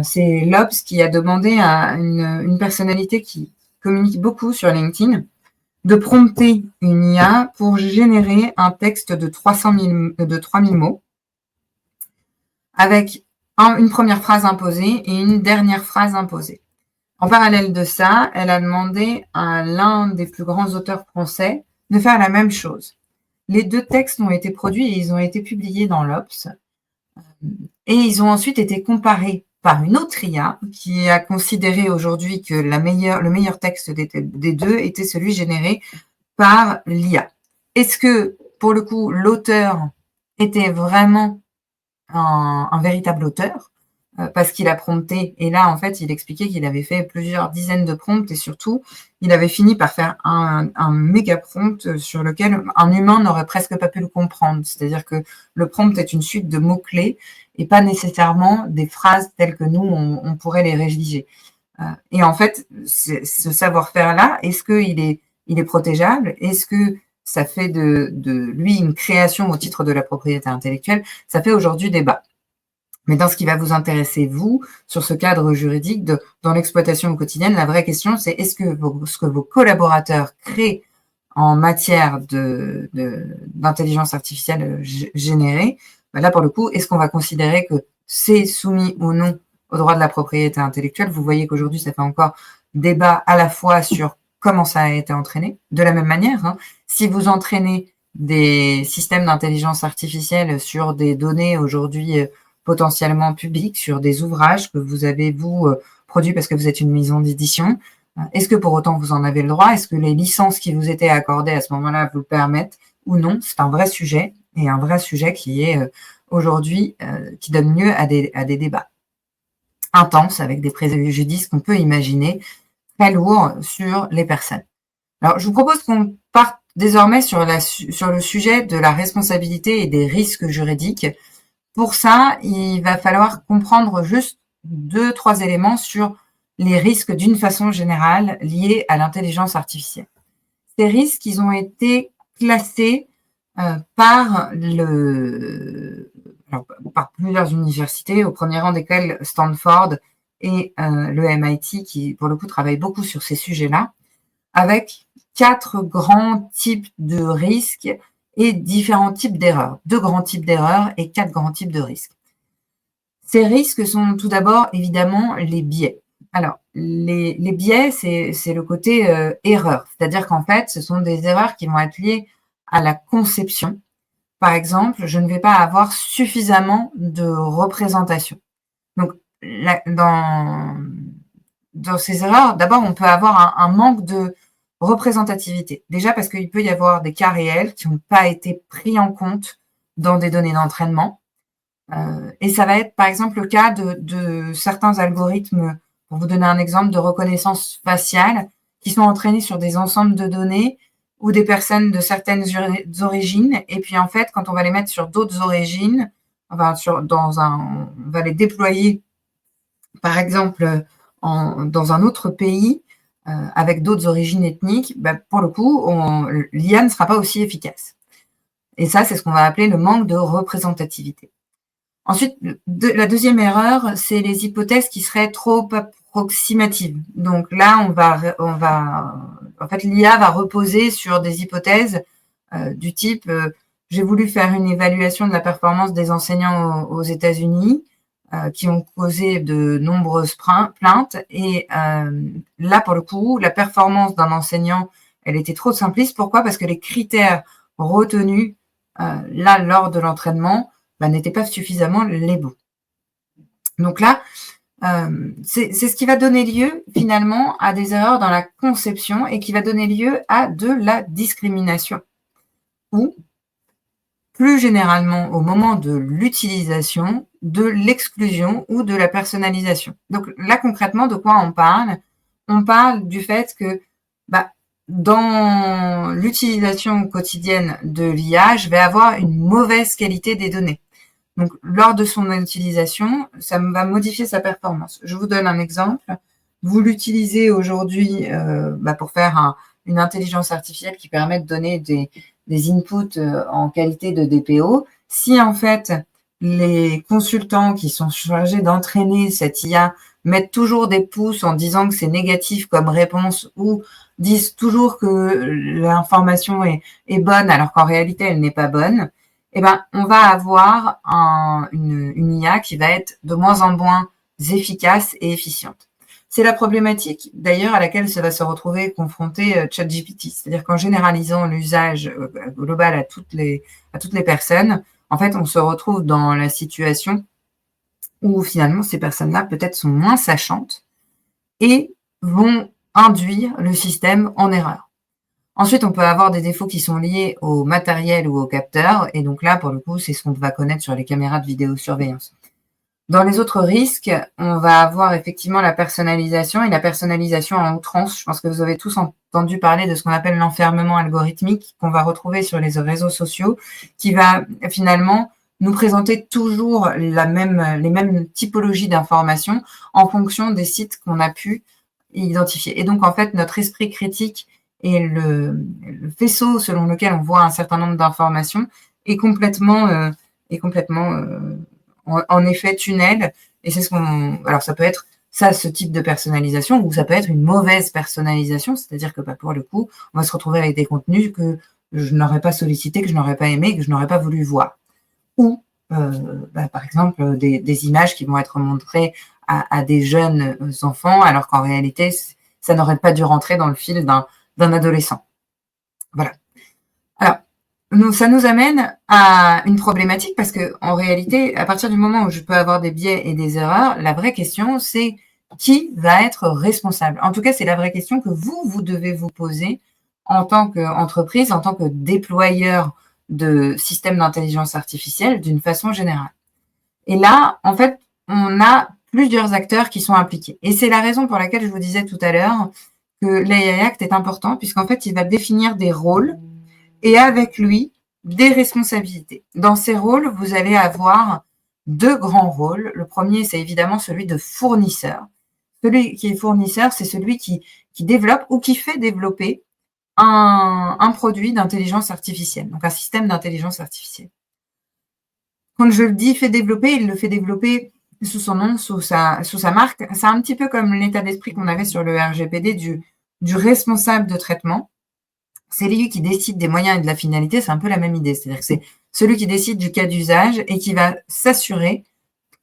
C'est l'Obs qui a demandé à une personnalité qui communique beaucoup sur LinkedIn de prompter une IA pour générer un texte de 3000 mots avec une première phrase imposée et une dernière phrase imposée. En parallèle de ça, elle a demandé à l'un des plus grands auteurs français de faire la même chose. Les deux textes ont été produits et ils ont été publiés dans l'Obs. Et ils ont ensuite été comparés par une autre IA qui a considéré aujourd'hui que le meilleur texte des deux était celui généré par l'IA. Est-ce que, pour le coup, l'auteur était vraiment un véritable auteur parce qu'il a prompté, et là, en fait, il expliquait qu'il avait fait plusieurs dizaines de prompts, et surtout, il avait fini par faire un méga prompt sur lequel un humain n'aurait presque pas pu le comprendre. C'est-à-dire que le prompt est une suite de mots-clés et pas nécessairement des phrases telles que nous, on pourrait les rédiger. Et en fait, ce savoir-faire-là, est-ce qu'il est protégeable? Est-ce que ça fait de lui une création au titre de la propriété intellectuelle? Ça fait aujourd'hui débat. Mais dans ce qui va vous intéresser, vous, sur ce cadre juridique, dans l'exploitation quotidienne, la vraie question, c'est est-ce que ce que vos collaborateurs créent en matière d'intelligence artificielle générée, là, pour le coup, est-ce qu'on va considérer que c'est soumis ou non au droit de la propriété intellectuelle? Vous voyez qu'aujourd'hui, ça fait encore débat à la fois sur comment ça a été entraîné. De la même manière, si vous entraînez des systèmes d'intelligence artificielle sur des données aujourd'hui potentiellement publiques, sur des ouvrages que vous avez, vous, produits parce que vous êtes une maison d'édition, est-ce que pour autant vous en avez le droit? Est-ce que les licences qui vous étaient accordées à ce moment-là vous le permettent ou non? C'est un vrai sujet, et un vrai sujet qui est aujourd'hui, qui donne lieu à des débats intenses avec des préjudices qu'on peut imaginer très lourds sur les personnes. Alors, je vous propose qu'on parte désormais sur le sujet de la responsabilité et des risques juridiques. Pour ça, il va falloir comprendre juste 2-3 éléments sur les risques d'une façon générale liés à l'intelligence artificielle. Ces risques, ils ont été classés par plusieurs universités, au premier rang desquelles Stanford et le MIT, qui pour le coup travaillent beaucoup sur ces sujets-là, avec 4 grands types de risques et différents types d'erreurs. 2 grands types d'erreurs et 4 grands types de risques. Ces risques sont tout d'abord évidemment les biais. Alors, les biais, c'est le côté erreur, c'est-à-dire qu'en fait, ce sont des erreurs qui vont être liées à la conception. Par exemple, je ne vais pas avoir suffisamment de représentation. Donc, dans ces erreurs, d'abord, on peut avoir un manque de représentativité. Déjà parce qu'il peut y avoir des cas réels qui n'ont pas été pris en compte dans des données d'entraînement. Et ça va être, par exemple, le cas de certains algorithmes, pour vous donner un exemple, de reconnaissance faciale, qui sont entraînés sur des ensembles de données ou des personnes de certaines origines. Et puis, en fait, quand on va les mettre sur d'autres origines, on va les déployer, par exemple, dans un autre pays, avec d'autres origines ethniques, pour le coup, l'IA ne sera pas aussi efficace. Et ça, c'est ce qu'on va appeler le manque de représentativité. Ensuite, la deuxième erreur, c'est les hypothèses qui seraient trop approximatives. Donc là, en fait, l'IA va reposer sur des hypothèses du type j'ai voulu faire une évaluation de la performance des enseignants aux États-Unis qui ont causé de nombreuses plaintes. Et là, pour le coup, la performance d'un enseignant, elle était trop simpliste. Pourquoi? Parce que les critères retenus là lors de l'entraînement n'étaient pas suffisamment les bons. Donc là, c'est ce qui va donner lieu finalement à des erreurs dans la conception et qui va donner lieu à de la discrimination. Ou, plus généralement, au moment de l'utilisation, de l'exclusion ou de la personnalisation. Donc là, concrètement, de quoi on parle? On parle du fait que dans l'utilisation quotidienne de l'IA, je vais avoir une mauvaise qualité des données. Donc, lors de son utilisation, ça va modifier sa performance. Je vous donne un exemple. Vous l'utilisez aujourd'hui pour faire une intelligence artificielle qui permet de donner des inputs en qualité de DPO. Si en fait, les consultants qui sont chargés d'entraîner cette IA mettent toujours des pouces en disant que c'est négatif comme réponse ou disent toujours que l'information est bonne alors qu'en réalité, elle n'est pas bonne, on va avoir une IA qui va être de moins en moins efficace et efficiente. C'est la problématique, d'ailleurs, à laquelle ça va se retrouver confronté ChatGPT. C'est-à-dire qu'en généralisant l'usage global à toutes les personnes, en fait, on se retrouve dans la situation où finalement ces personnes-là peut-être sont moins sachantes et vont induire le système en erreur. Ensuite, on peut avoir des défauts qui sont liés au matériel ou au capteur, et donc là, pour le coup, c'est ce qu'on va connaître sur les caméras de vidéosurveillance. Dans les autres risques, on va avoir effectivement la personnalisation et la personnalisation en outrance. Je pense que vous avez tous entendu parler de ce qu'on appelle l'enfermement algorithmique qu'on va retrouver sur les réseaux sociaux, qui va finalement nous présenter toujours les mêmes typologies d'informations en fonction des sites qu'on a pu identifier. Et donc, en fait, notre esprit critique et le faisceau selon lequel on voit un certain nombre d'informations est complètement en effet tunnel. Et c'est ce qu'on. Alors, ça peut être ça, ce type de personnalisation, ou ça peut être une mauvaise personnalisation, c'est-à-dire que pour le coup, on va se retrouver avec des contenus que je n'aurais pas sollicité, que je n'aurais pas aimé, que je n'aurais pas voulu voir. Ou, par exemple, des images qui vont être montrées à des jeunes enfants, alors qu'en réalité, ça n'aurait pas dû rentrer dans le fil d'un adolescent. Voilà. Alors, ça nous amène à une problématique parce que, en réalité, à partir du moment où je peux avoir des biais et des erreurs, la vraie question, c'est qui va être responsable? En tout cas, c'est la vraie question que vous devez vous poser en tant qu'entreprise, en tant que déployeur de systèmes d'intelligence artificielle d'une façon générale. Et là, en fait, on a plusieurs acteurs qui sont impliqués. Et c'est la raison pour laquelle je vous disais tout à l'heure que l'AI Act est important, puisqu'en fait, il va définir des rôles et avec lui, des responsabilités. Dans ces rôles, vous allez avoir deux grands rôles. Le premier, c'est évidemment celui de fournisseur. Celui qui est fournisseur, c'est celui qui développe ou qui fait développer un produit d'intelligence artificielle, donc un système d'intelligence artificielle. Quand je le dis fait développer, il le fait développer sous son nom, sous sa marque. C'est un petit peu comme l'état d'esprit qu'on avait sur le RGPD du responsable de traitement. C'est lui qui décide des moyens et de la finalité, c'est un peu la même idée. C'est-à-dire que c'est celui qui décide du cas d'usage et qui va s'assurer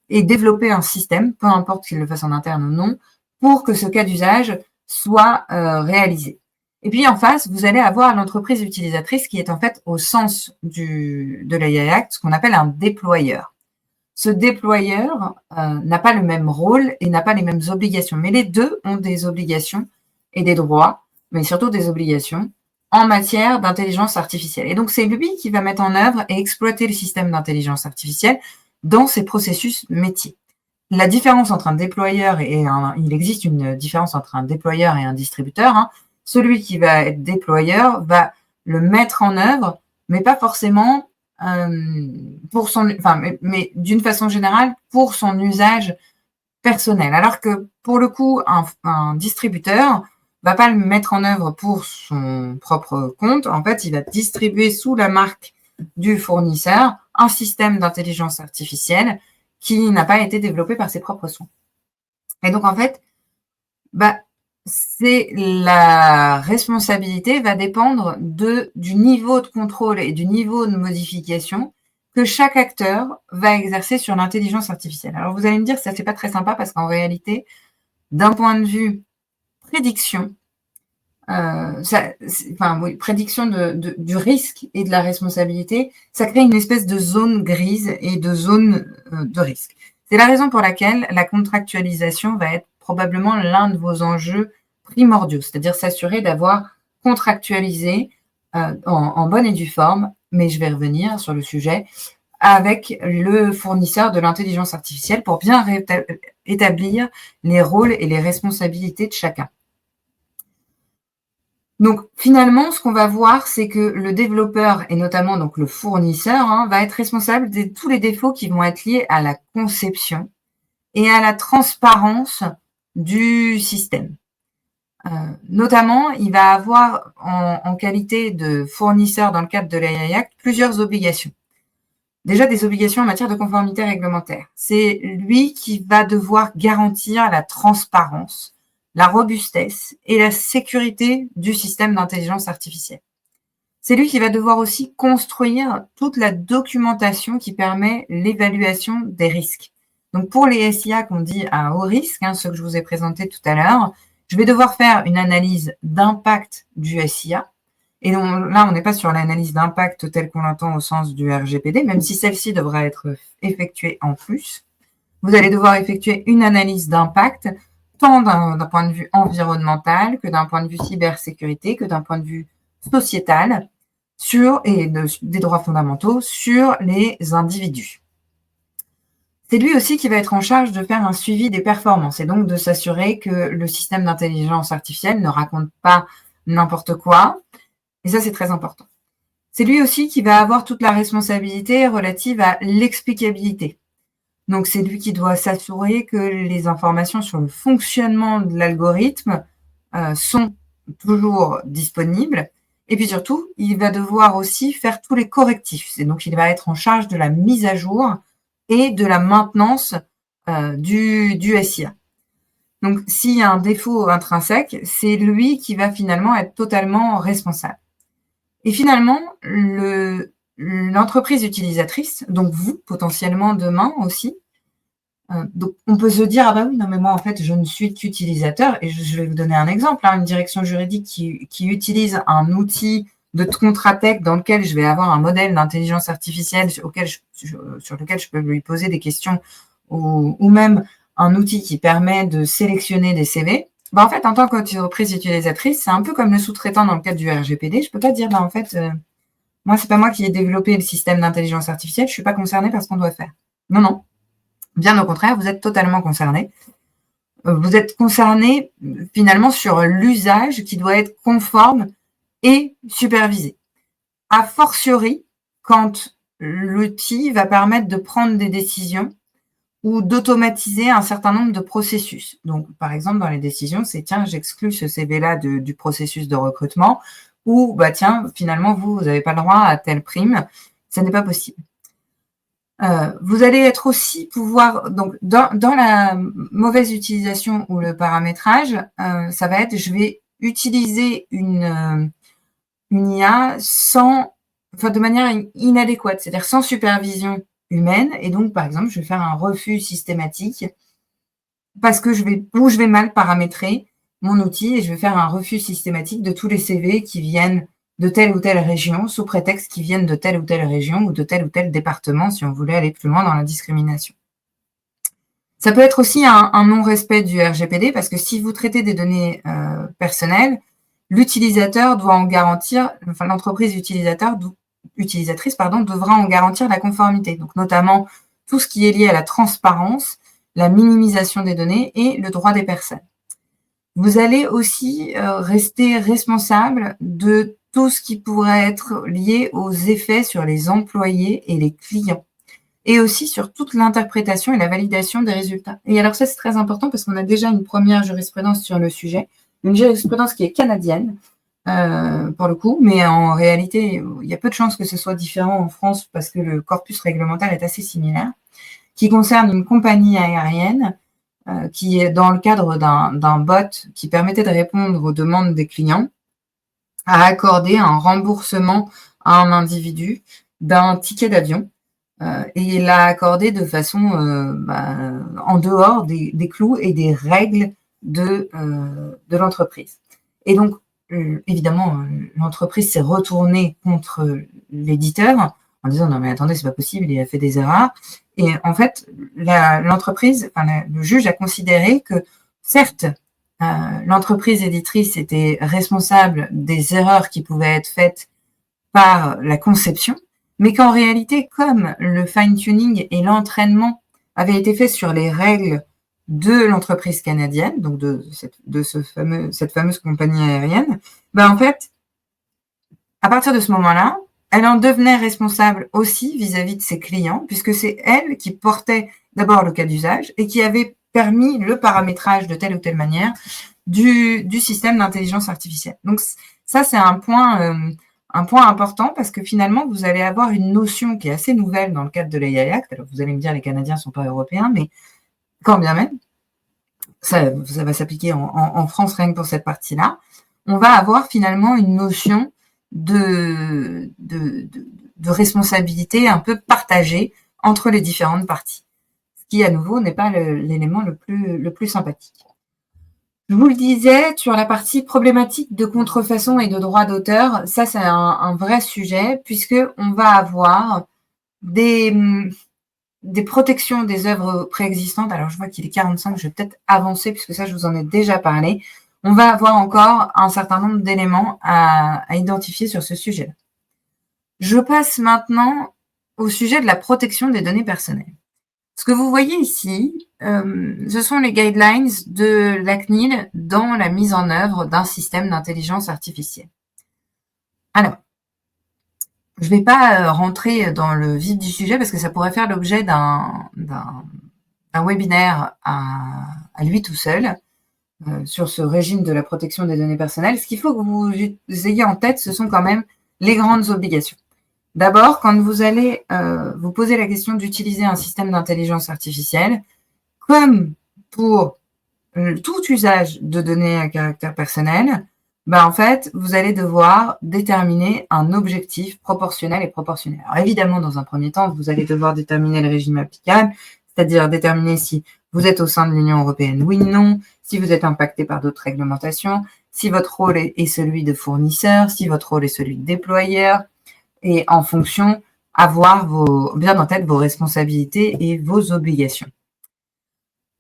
et développer un système, peu importe qu'il le fasse en interne ou non, pour que ce cas d'usage soit réalisé. Et puis en face, vous allez avoir l'entreprise utilisatrice qui est en fait au sens de l'AI Act, ce qu'on appelle un déployeur. Ce déployeur n'a pas le même rôle et n'a pas les mêmes obligations, mais les deux ont des obligations et des droits, mais surtout des obligations en matière d'intelligence artificielle. Et donc, c'est lui qui va mettre en œuvre et exploiter le système d'intelligence artificielle dans ses processus métiers. La différence entre un déployeur il existe une différence entre un déployeur et un distributeur. Hein. Celui qui va être déployeur va le mettre en œuvre, mais pas forcément mais d'une façon générale pour son usage personnel. Alors que pour le coup, un distributeur va pas le mettre en œuvre pour son propre compte. En fait, il va distribuer sous la marque du fournisseur un système d'intelligence artificielle qui n'a pas été développé par ses propres soins. Et donc, en fait, la responsabilité va dépendre du niveau de contrôle et du niveau de modification que chaque acteur va exercer sur l'intelligence artificielle. Alors, vous allez me dire, ça, c'est pas très sympa parce qu'en réalité, d'un point de vue prédiction, prédiction du risque et de la responsabilité, ça crée une espèce de zone grise et de zone de risque. C'est la raison pour laquelle la contractualisation va être probablement l'un de vos enjeux primordiaux, c'est-à-dire s'assurer d'avoir contractualisé en bonne et due forme, mais je vais revenir sur le sujet, avec le fournisseur de l'intelligence artificielle pour bien établir les rôles et les responsabilités de chacun. Donc finalement, ce qu'on va voir, c'est que le développeur et notamment donc le fournisseur va être responsable de tous les défauts qui vont être liés à la conception et à la transparence du système. Notamment, il va avoir en qualité de fournisseur dans le cadre de l'AI Act plusieurs obligations. Déjà des obligations en matière de conformité réglementaire. C'est lui qui va devoir garantir la transparence, la robustesse et la sécurité du système d'intelligence artificielle. C'est lui qui va devoir aussi construire toute la documentation qui permet l'évaluation des risques. Donc pour les SIA qu'on dit à haut risque, ceux que je vous ai présentés tout à l'heure, je vais devoir faire une analyse d'impact du SIA. Et donc, là, on n'est pas sur l'analyse d'impact telle qu'on l'entend au sens du RGPD, même si celle-ci devra être effectuée en plus. Vous allez devoir effectuer une analyse d'impact, tant d'un point de vue environnemental que d'un point de vue cybersécurité, que d'un point de vue sociétal, des droits fondamentaux sur les individus. C'est lui aussi qui va être en charge de faire un suivi des performances et donc de s'assurer que le système d'intelligence artificielle ne raconte pas n'importe quoi. Et ça, c'est très important. C'est lui aussi qui va avoir toute la responsabilité relative à l'explicabilité. Donc, c'est lui qui doit s'assurer que les informations sur le fonctionnement de l'algorithme sont toujours disponibles. Et puis surtout, il va devoir aussi faire tous les correctifs. Et donc, il va être en charge de la mise à jour et de la maintenance du SIA. Donc, s'il y a un défaut intrinsèque, c'est lui qui va finalement être totalement responsable. Et finalement, l'entreprise utilisatrice, donc vous, potentiellement demain aussi, donc on peut se dire, ah bah oui, non mais moi en fait, je ne suis qu'utilisateur, et je vais vous donner un exemple, une direction juridique qui utilise un outil de Contratech dans lequel je vais avoir un modèle d'intelligence artificielle sur lequel je peux lui poser des questions, ou même un outil qui permet de sélectionner des CV. En fait, en tant qu'entreprise utilisatrice, c'est un peu comme le sous-traitant dans le cadre du RGPD. Je peux pas dire, en fait, moi, c'est pas moi qui ai développé le système d'intelligence artificielle, je suis pas concernée par ce qu'on doit faire. Non, non. Bien au contraire, vous êtes totalement concerné. Vous êtes concerné finalement sur l'usage qui doit être conforme et supervisé. A fortiori, quand l'outil va permettre de prendre des décisions ou d'automatiser un certain nombre de processus. Donc, par exemple, dans les décisions, c'est tiens, j'exclus ce CV-là du processus de recrutement, ou tiens, finalement, vous n'avez pas le droit à telle prime, ça n'est pas possible. Vous allez être aussi pouvoir, donc dans la mauvaise utilisation ou le paramétrage, ça va être, je vais utiliser une IA de manière inadéquate, c'est-à-dire sans supervision humaine, et donc par exemple, je vais faire un refus systématique parce que je vais mal paramétrer mon outil et je vais faire un refus systématique de tous les CV qui viennent de telle ou telle région, sous prétexte qu'ils viennent de telle ou telle région ou de tel ou tel département, si on voulait aller plus loin dans la discrimination. Ça peut être aussi un non-respect du RGPD, parce que si vous traitez des données personnelles, l'utilisateur doit en garantir, enfin l'entreprise utilisatrice devra en garantir la conformité. Donc notamment tout ce qui est lié à la transparence, la minimisation des données et le droit des personnes. Vous allez aussi rester responsable de tout ce qui pourrait être lié aux effets sur les employés et les clients, et aussi sur toute l'interprétation et la validation des résultats. Et alors ça, c'est très important parce qu'on a déjà une première jurisprudence sur le sujet, une jurisprudence qui est canadienne, pour le coup, mais en réalité, il y a peu de chances que ce soit différent en France parce que le corpus réglementaire est assez similaire, qui concerne une compagnie aérienne qui est dans le cadre d'un bot qui permettait de répondre aux demandes des clients, a accordé un remboursement à un individu d'un ticket d'avion, et il l'a accordé de façon en dehors des clous et des règles de l'entreprise. Et donc, évidemment, l'entreprise s'est retournée contre l'éditeur en disant non mais attendez, c'est pas possible, il a fait des erreurs. Et en fait, le juge a considéré que certes, l'entreprise éditrice était responsable des erreurs qui pouvaient être faites par la conception, mais qu'en réalité, comme le fine-tuning et l'entraînement avaient été faits sur les règles de l'entreprise canadienne, donc de cette fameuse compagnie aérienne, en fait, à partir de ce moment-là, elle en devenait responsable aussi vis-à-vis de ses clients, puisque c'est elle qui portait d'abord le cas d'usage et qui avait permis le paramétrage de telle ou telle manière du système d'intelligence artificielle. Donc ça, c'est un point important parce que finalement, vous allez avoir une notion qui est assez nouvelle dans le cadre de l'AI Act. Alors, vous allez me dire, les Canadiens ne sont pas européens, mais quand bien même, ça va s'appliquer en France rien que pour cette partie-là. On va avoir finalement une notion de responsabilité un peu partagée entre les différentes parties. Ce qui, à nouveau, n'est pas l'élément le plus sympathique. Je vous le disais, sur la partie problématique de contrefaçon et de droit d'auteur, ça, c'est un vrai sujet, puisqu'on va avoir des des protections des œuvres préexistantes. Alors, je vois qu'il est 45, je vais peut-être avancer puisque ça, je vous en ai déjà parlé. On va avoir encore un certain nombre d'éléments à identifier sur ce sujet-là. Je passe maintenant au sujet de la protection des données personnelles. Ce que vous voyez ici, ce sont les guidelines de la CNIL dans la mise en œuvre d'un système d'intelligence artificielle. Alors, je ne vais pas rentrer dans le vif du sujet parce que ça pourrait faire l'objet d'un webinaire à lui tout seul sur ce régime de la protection des données personnelles. Ce qu'il faut que vous ayez en tête, ce sont quand même les grandes obligations. D'abord, quand vous allez vous poser la question d'utiliser un système d'intelligence artificielle, comme pour tout usage de données à caractère personnel, en fait, vous allez devoir déterminer un objectif proportionnel et proportionnel. Alors évidemment, dans un premier temps, vous allez devoir déterminer le régime applicable, c'est-à-dire déterminer si vous êtes au sein de l'Union européenne, oui ou non, si vous êtes impacté par d'autres réglementations, si votre rôle est celui de fournisseur, si votre rôle est celui de déployeur, et en fonction, avoir bien en tête vos responsabilités et vos obligations.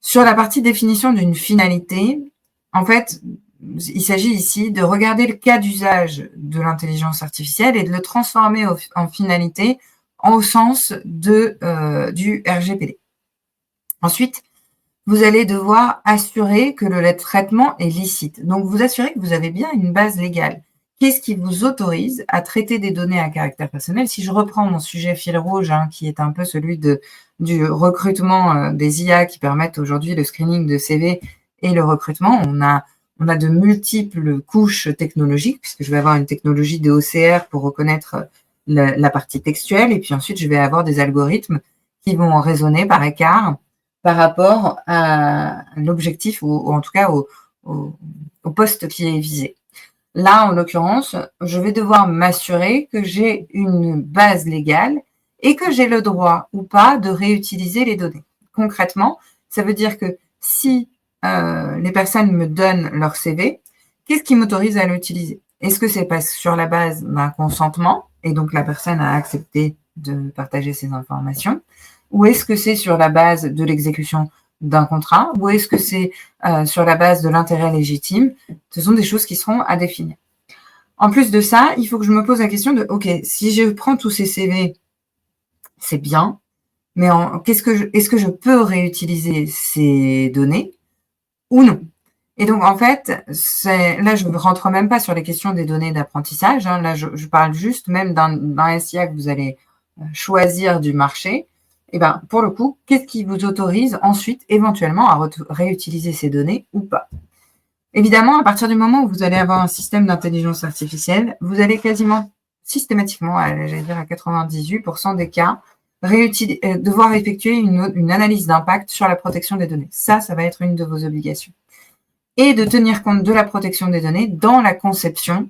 Sur la partie définition d'une finalité, en fait, il s'agit ici de regarder le cas d'usage de l'intelligence artificielle et de le transformer en finalité au sens du RGPD. Ensuite, vous allez devoir assurer que le traitement est licite. Donc, vous assurez que vous avez bien une base légale. Qu'est-ce qui vous autorise à traiter des données à caractère personnel? Si je reprends mon sujet fil rouge, qui est un peu celui du recrutement des IA qui permettent aujourd'hui le screening de CV et le recrutement, on a de multiples couches technologiques, puisque je vais avoir une technologie de OCR pour reconnaître la partie textuelle, et puis ensuite, je vais avoir des algorithmes qui vont raisonner par écart par rapport à l'objectif, ou en tout cas au poste qui est visé. Là, en l'occurrence, je vais devoir m'assurer que j'ai une base légale et que j'ai le droit ou pas de réutiliser les données. Concrètement, ça veut dire que si les personnes me donnent leur CV, qu'est-ce qui m'autorise à l'utiliser? Est-ce que c'est sur la base d'un consentement et donc la personne a accepté de partager ces informations, ou est-ce que c'est sur la base de l'exécution d'un contrat, ou est-ce que c'est sur la base de l'intérêt légitime? Ce sont des choses qui seront à définir. En plus de ça, il faut que je me pose la question de, OK, si je prends tous ces CV, c'est bien, mais est-ce que je peux réutiliser ces données ou non? Et donc, en fait, là, je ne rentre même pas sur les questions des données d'apprentissage. Là, je parle juste même d'un SIA que vous allez choisir du marché. Et pour le coup, qu'est-ce qui vous autorise ensuite, éventuellement, à réutiliser ces données ou pas? Évidemment, à partir du moment où vous allez avoir un système d'intelligence artificielle, vous allez quasiment systématiquement, j'allais dire à 98% des cas, devoir effectuer une analyse d'impact sur la protection des données. Ça va être une de vos obligations. Et de tenir compte de la protection des données dans la conception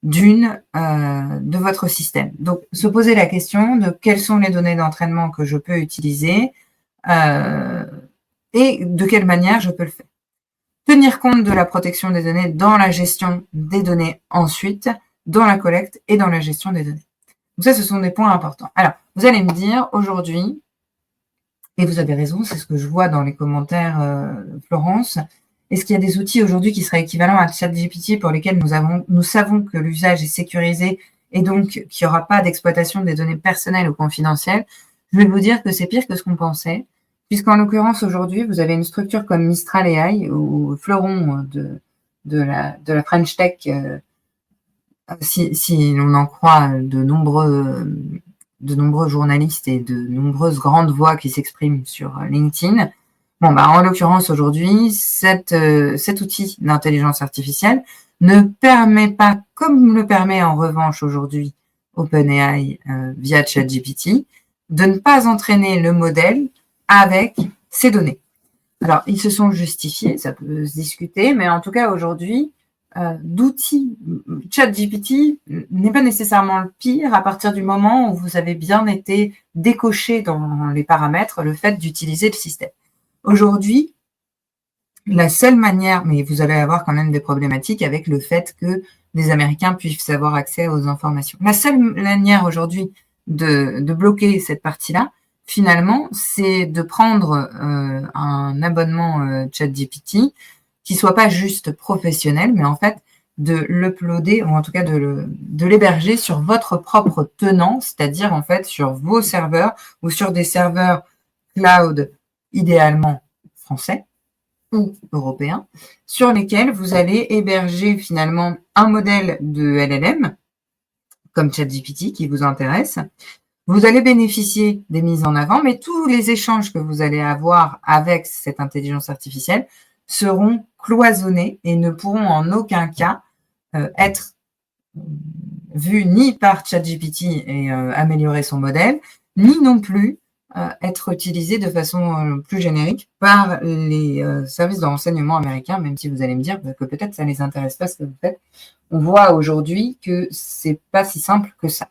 de votre système. Donc, se poser la question de quelles sont les données d'entraînement que je peux utiliser et de quelle manière je peux le faire. Tenir compte de la protection des données dans la gestion des données ensuite, dans la collecte et dans la gestion des données. Donc ça, ce sont des points importants. Alors, vous allez me dire aujourd'hui, et vous avez raison, c'est ce que je vois dans les commentaires, Florence, est-ce qu'il y a des outils aujourd'hui qui seraient équivalents à ChatGPT pour lesquels nous savons que l'usage est sécurisé et donc qu'il n'y aura pas d'exploitation des données personnelles ou confidentielles? Je vais vous dire que c'est pire que ce qu'on pensait, puisqu'en l'occurrence aujourd'hui, vous avez une structure comme Mistral AI ou Fleuron de la French Tech, si l'on en croit de nombreux journalistes et de nombreuses grandes voix qui s'expriment sur LinkedIn. En l'occurrence, aujourd'hui, cet outil d'intelligence artificielle ne permet pas, comme le permet en revanche aujourd'hui OpenAI via ChatGPT, de ne pas entraîner le modèle avec ces données. Alors, ils se sont justifiés, ça peut se discuter, mais en tout cas, aujourd'hui, d'outils ChatGPT n'est pas nécessairement le pire à partir du moment où vous avez bien été décoché dans les paramètres le fait d'utiliser le système. Aujourd'hui, la seule manière, mais vous allez avoir quand même des problématiques avec le fait que les Américains puissent avoir accès aux informations. La seule manière aujourd'hui de bloquer cette partie-là, finalement, c'est de prendre un abonnement ChatGPT qui soit pas juste professionnel, mais en fait de l'uploader, ou en tout cas de l'héberger sur votre propre tenant, c'est-à-dire en fait sur vos serveurs ou sur des serveurs cloud idéalement français ou européens, sur lesquels vous allez héberger finalement un modèle de LLM, comme ChatGPT qui vous intéresse. Vous allez bénéficier des mises en avant, mais tous les échanges que vous allez avoir avec cette intelligence artificielle seront cloisonnés et ne pourront en aucun cas être vus ni par ChatGPT et améliorer son modèle, ni non plus être utilisés de façon plus générique par les services de renseignement américains, même si vous allez me dire que peut-être ça ne les intéresse pas ce que vous faites. On voit aujourd'hui que c'est pas si simple que ça.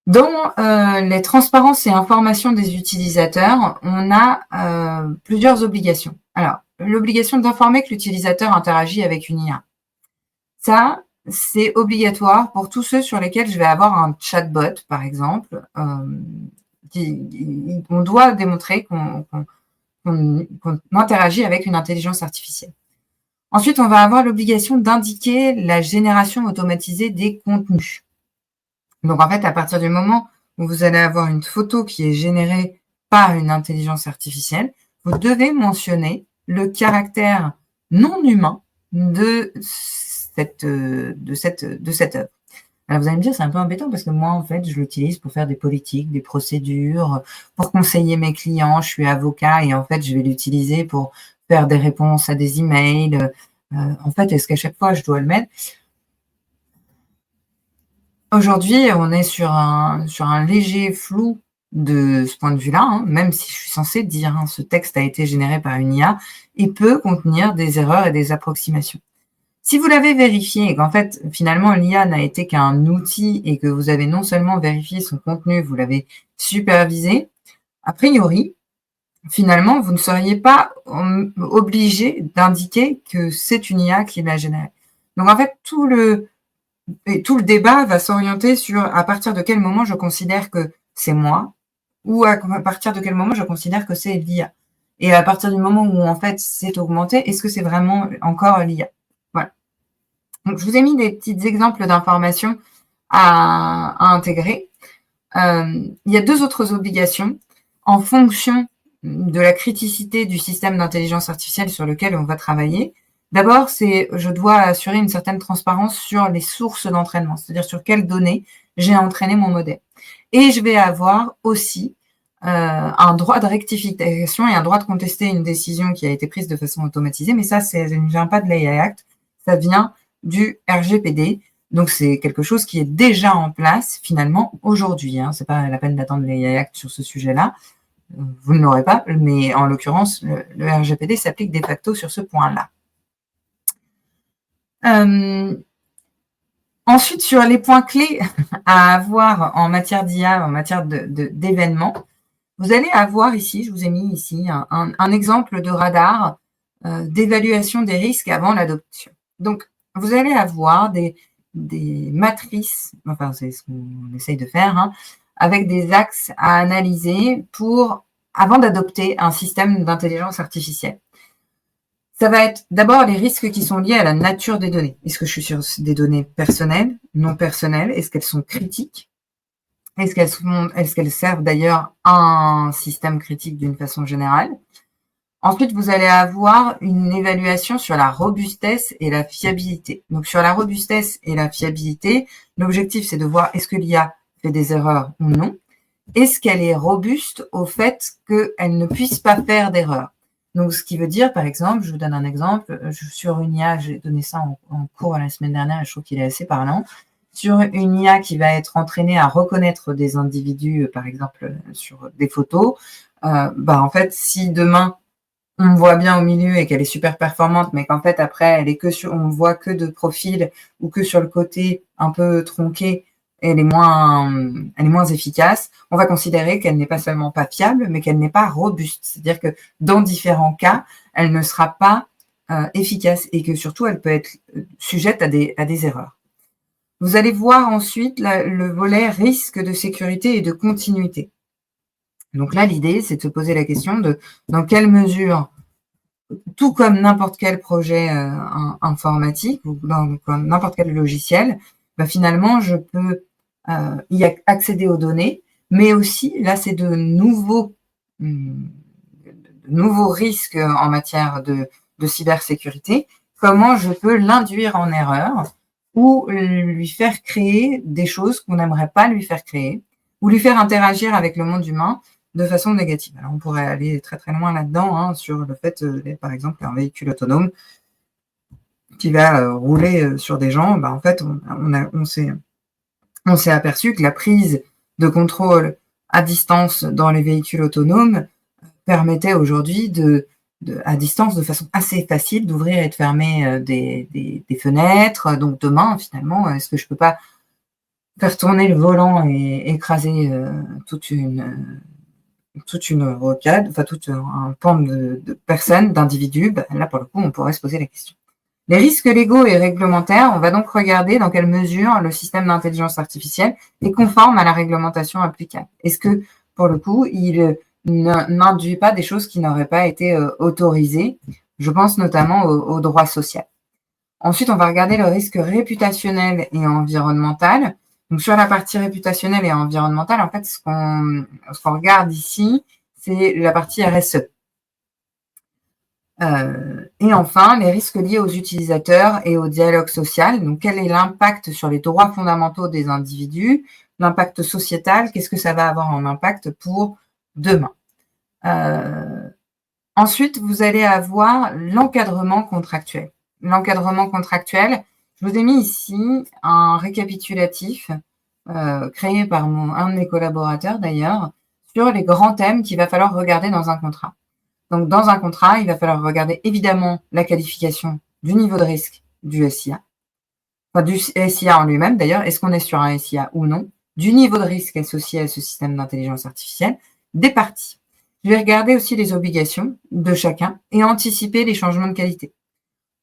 Dans les transparences et informations des utilisateurs, on a plusieurs obligations. Alors, l'obligation d'informer que l'utilisateur interagit avec une IA. Ça, c'est obligatoire pour tous ceux sur lesquels je vais avoir un chatbot, par exemple. On doit démontrer qu'on interagit avec une intelligence artificielle. Ensuite, on va avoir l'obligation d'indiquer la génération automatisée des contenus. Donc, en fait, à partir du moment où vous allez avoir une photo qui est générée par une intelligence artificielle, vous devez mentionner le caractère non humain de cette œuvre. Alors, vous allez me dire, c'est un peu embêtant parce que moi, en fait, je l'utilise pour faire des politiques, des procédures, pour conseiller mes clients. Je suis avocat et en fait, je vais l'utiliser pour faire des réponses à des emails. En fait, est-ce qu'à chaque fois, je dois le mettre? Aujourd'hui, on est sur un léger flou de ce point de vue-là, hein, même si je suis censée dire, ce texte a été généré par une IA et peut contenir des erreurs et des approximations. Si vous l'avez vérifié et qu'en fait, finalement, l'IA n'a été qu'un outil et que vous avez non seulement vérifié son contenu, vous l'avez supervisé, a priori, finalement, vous ne seriez pas obligé d'indiquer que c'est une IA qui l'a généré. Donc, en fait, tout le débat va s'orienter sur à partir de quel moment je considère que c'est moi ou à partir de quel moment je considère que c'est l'IA. Et à partir du moment où, en fait, c'est augmenté, est-ce que c'est vraiment encore l'IA? Voilà. Donc, je vous ai mis des petits exemples d'informations à intégrer. Il y a 2 autres obligations en fonction de la criticité du système d'intelligence artificielle sur lequel on va travailler. D'abord, je dois assurer une certaine transparence sur les sources d'entraînement, c'est-à-dire sur quelles données j'ai entraîné mon modèle. Et je vais avoir aussi un droit de rectification et un droit de contester une décision qui a été prise de façon automatisée, mais ça ne vient pas de l'AI Act, ça vient du RGPD. Donc, c'est quelque chose qui est déjà en place, finalement, aujourd'hui. Ce n'est pas la peine d'attendre l'AI Act sur ce sujet-là. Vous ne l'aurez pas, mais en l'occurrence, le RGPD s'applique de facto sur ce point-là. Ensuite, sur les points clés à avoir en matière d'IA, en matière d'événements, vous allez avoir ici, je vous ai mis ici, un exemple de radar d'évaluation des risques avant l'adoption. Donc, vous allez avoir des matrices, enfin c'est ce qu'on essaye de faire, avec des axes à analyser avant d'adopter un système d'intelligence artificielle. Ça va être d'abord les risques qui sont liés à la nature des données. Est-ce que je suis sur des données personnelles, non personnelles? Est-ce qu'elles sont critiques? Est-ce qu'elles servent d'ailleurs à un système critique d'une façon générale? Ensuite, vous allez avoir une évaluation sur la robustesse et la fiabilité. Donc, sur la robustesse et la fiabilité, l'objectif, c'est de voir est-ce que l'IA fait des erreurs ou non. Est-ce qu'elle est robuste au fait qu'elle ne puisse pas faire d'erreurs? Donc, ce qui veut dire, par exemple, je vous donne un exemple, sur une IA, j'ai donné ça en cours la semaine dernière et je trouve qu'il est assez parlant. Sur une IA qui va être entraînée à reconnaître des individus, par exemple, sur des photos, en fait, si demain, on voit bien au milieu et qu'elle est super performante, mais qu'en fait, après, on voit que de profil ou que sur le côté un peu tronqué, elle est moins efficace, on va considérer qu'elle n'est pas seulement pas fiable, mais qu'elle n'est pas robuste. C'est-à-dire que dans différents cas, elle ne sera pas efficace et que surtout, elle peut être sujette à des erreurs. Vous allez voir ensuite le volet risque de sécurité et de continuité. Donc là, l'idée, c'est de se poser la question de dans quelle mesure, tout comme n'importe quel projet informatique ou comme n'importe quel logiciel, finalement, je peux y accéder aux données, mais aussi, là, c'est de nouveaux risques en matière de cybersécurité. Comment je peux l'induire en erreur ou lui faire créer des choses qu'on n'aimerait pas lui faire créer ou lui faire interagir avec le monde humain de façon négative. Alors, on pourrait aller très très loin là-dedans, sur le fait, par exemple, un véhicule autonome qui va rouler sur des gens. En fait, on s'est aperçu que la prise de contrôle à distance dans les véhicules autonomes permettait aujourd'hui à distance, de façon assez facile, d'ouvrir et de fermer des fenêtres. Donc demain, finalement, est-ce que je peux pas faire tourner le volant et écraser toute une rocade, tout un pan de personnes, d'individus? Là, pour le coup, on pourrait se poser la question. Les risques légaux et réglementaires, on va donc regarder dans quelle mesure le système d'intelligence artificielle est conforme à la réglementation applicable. Est-ce que, pour le coup, il n'induit pas des choses qui n'auraient pas été autorisées? Je pense notamment au droit social. Ensuite, on va regarder le risque réputationnel et environnemental. Donc, sur la partie réputationnelle et environnementale, en fait, ce qu'on regarde ici, c'est la partie RSE. Et enfin, les risques liés aux utilisateurs et au dialogue social. Donc, quel est l'impact sur les droits fondamentaux des individus? L'impact sociétal, qu'est-ce que ça va avoir en impact pour demain? Ensuite, vous allez avoir l'encadrement contractuel. L'encadrement contractuel, je vous ai mis ici un récapitulatif créé par un de mes collaborateurs d'ailleurs, sur les grands thèmes qu'il va falloir regarder dans un contrat. Donc, dans un contrat, il va falloir regarder évidemment la qualification du niveau de risque du SIA, du SIA en lui-même d'ailleurs, est-ce qu'on est sur un SIA ou non, du niveau de risque associé à ce système d'intelligence artificielle, des parties. Je vais regarder aussi les obligations de chacun et anticiper les changements de qualité.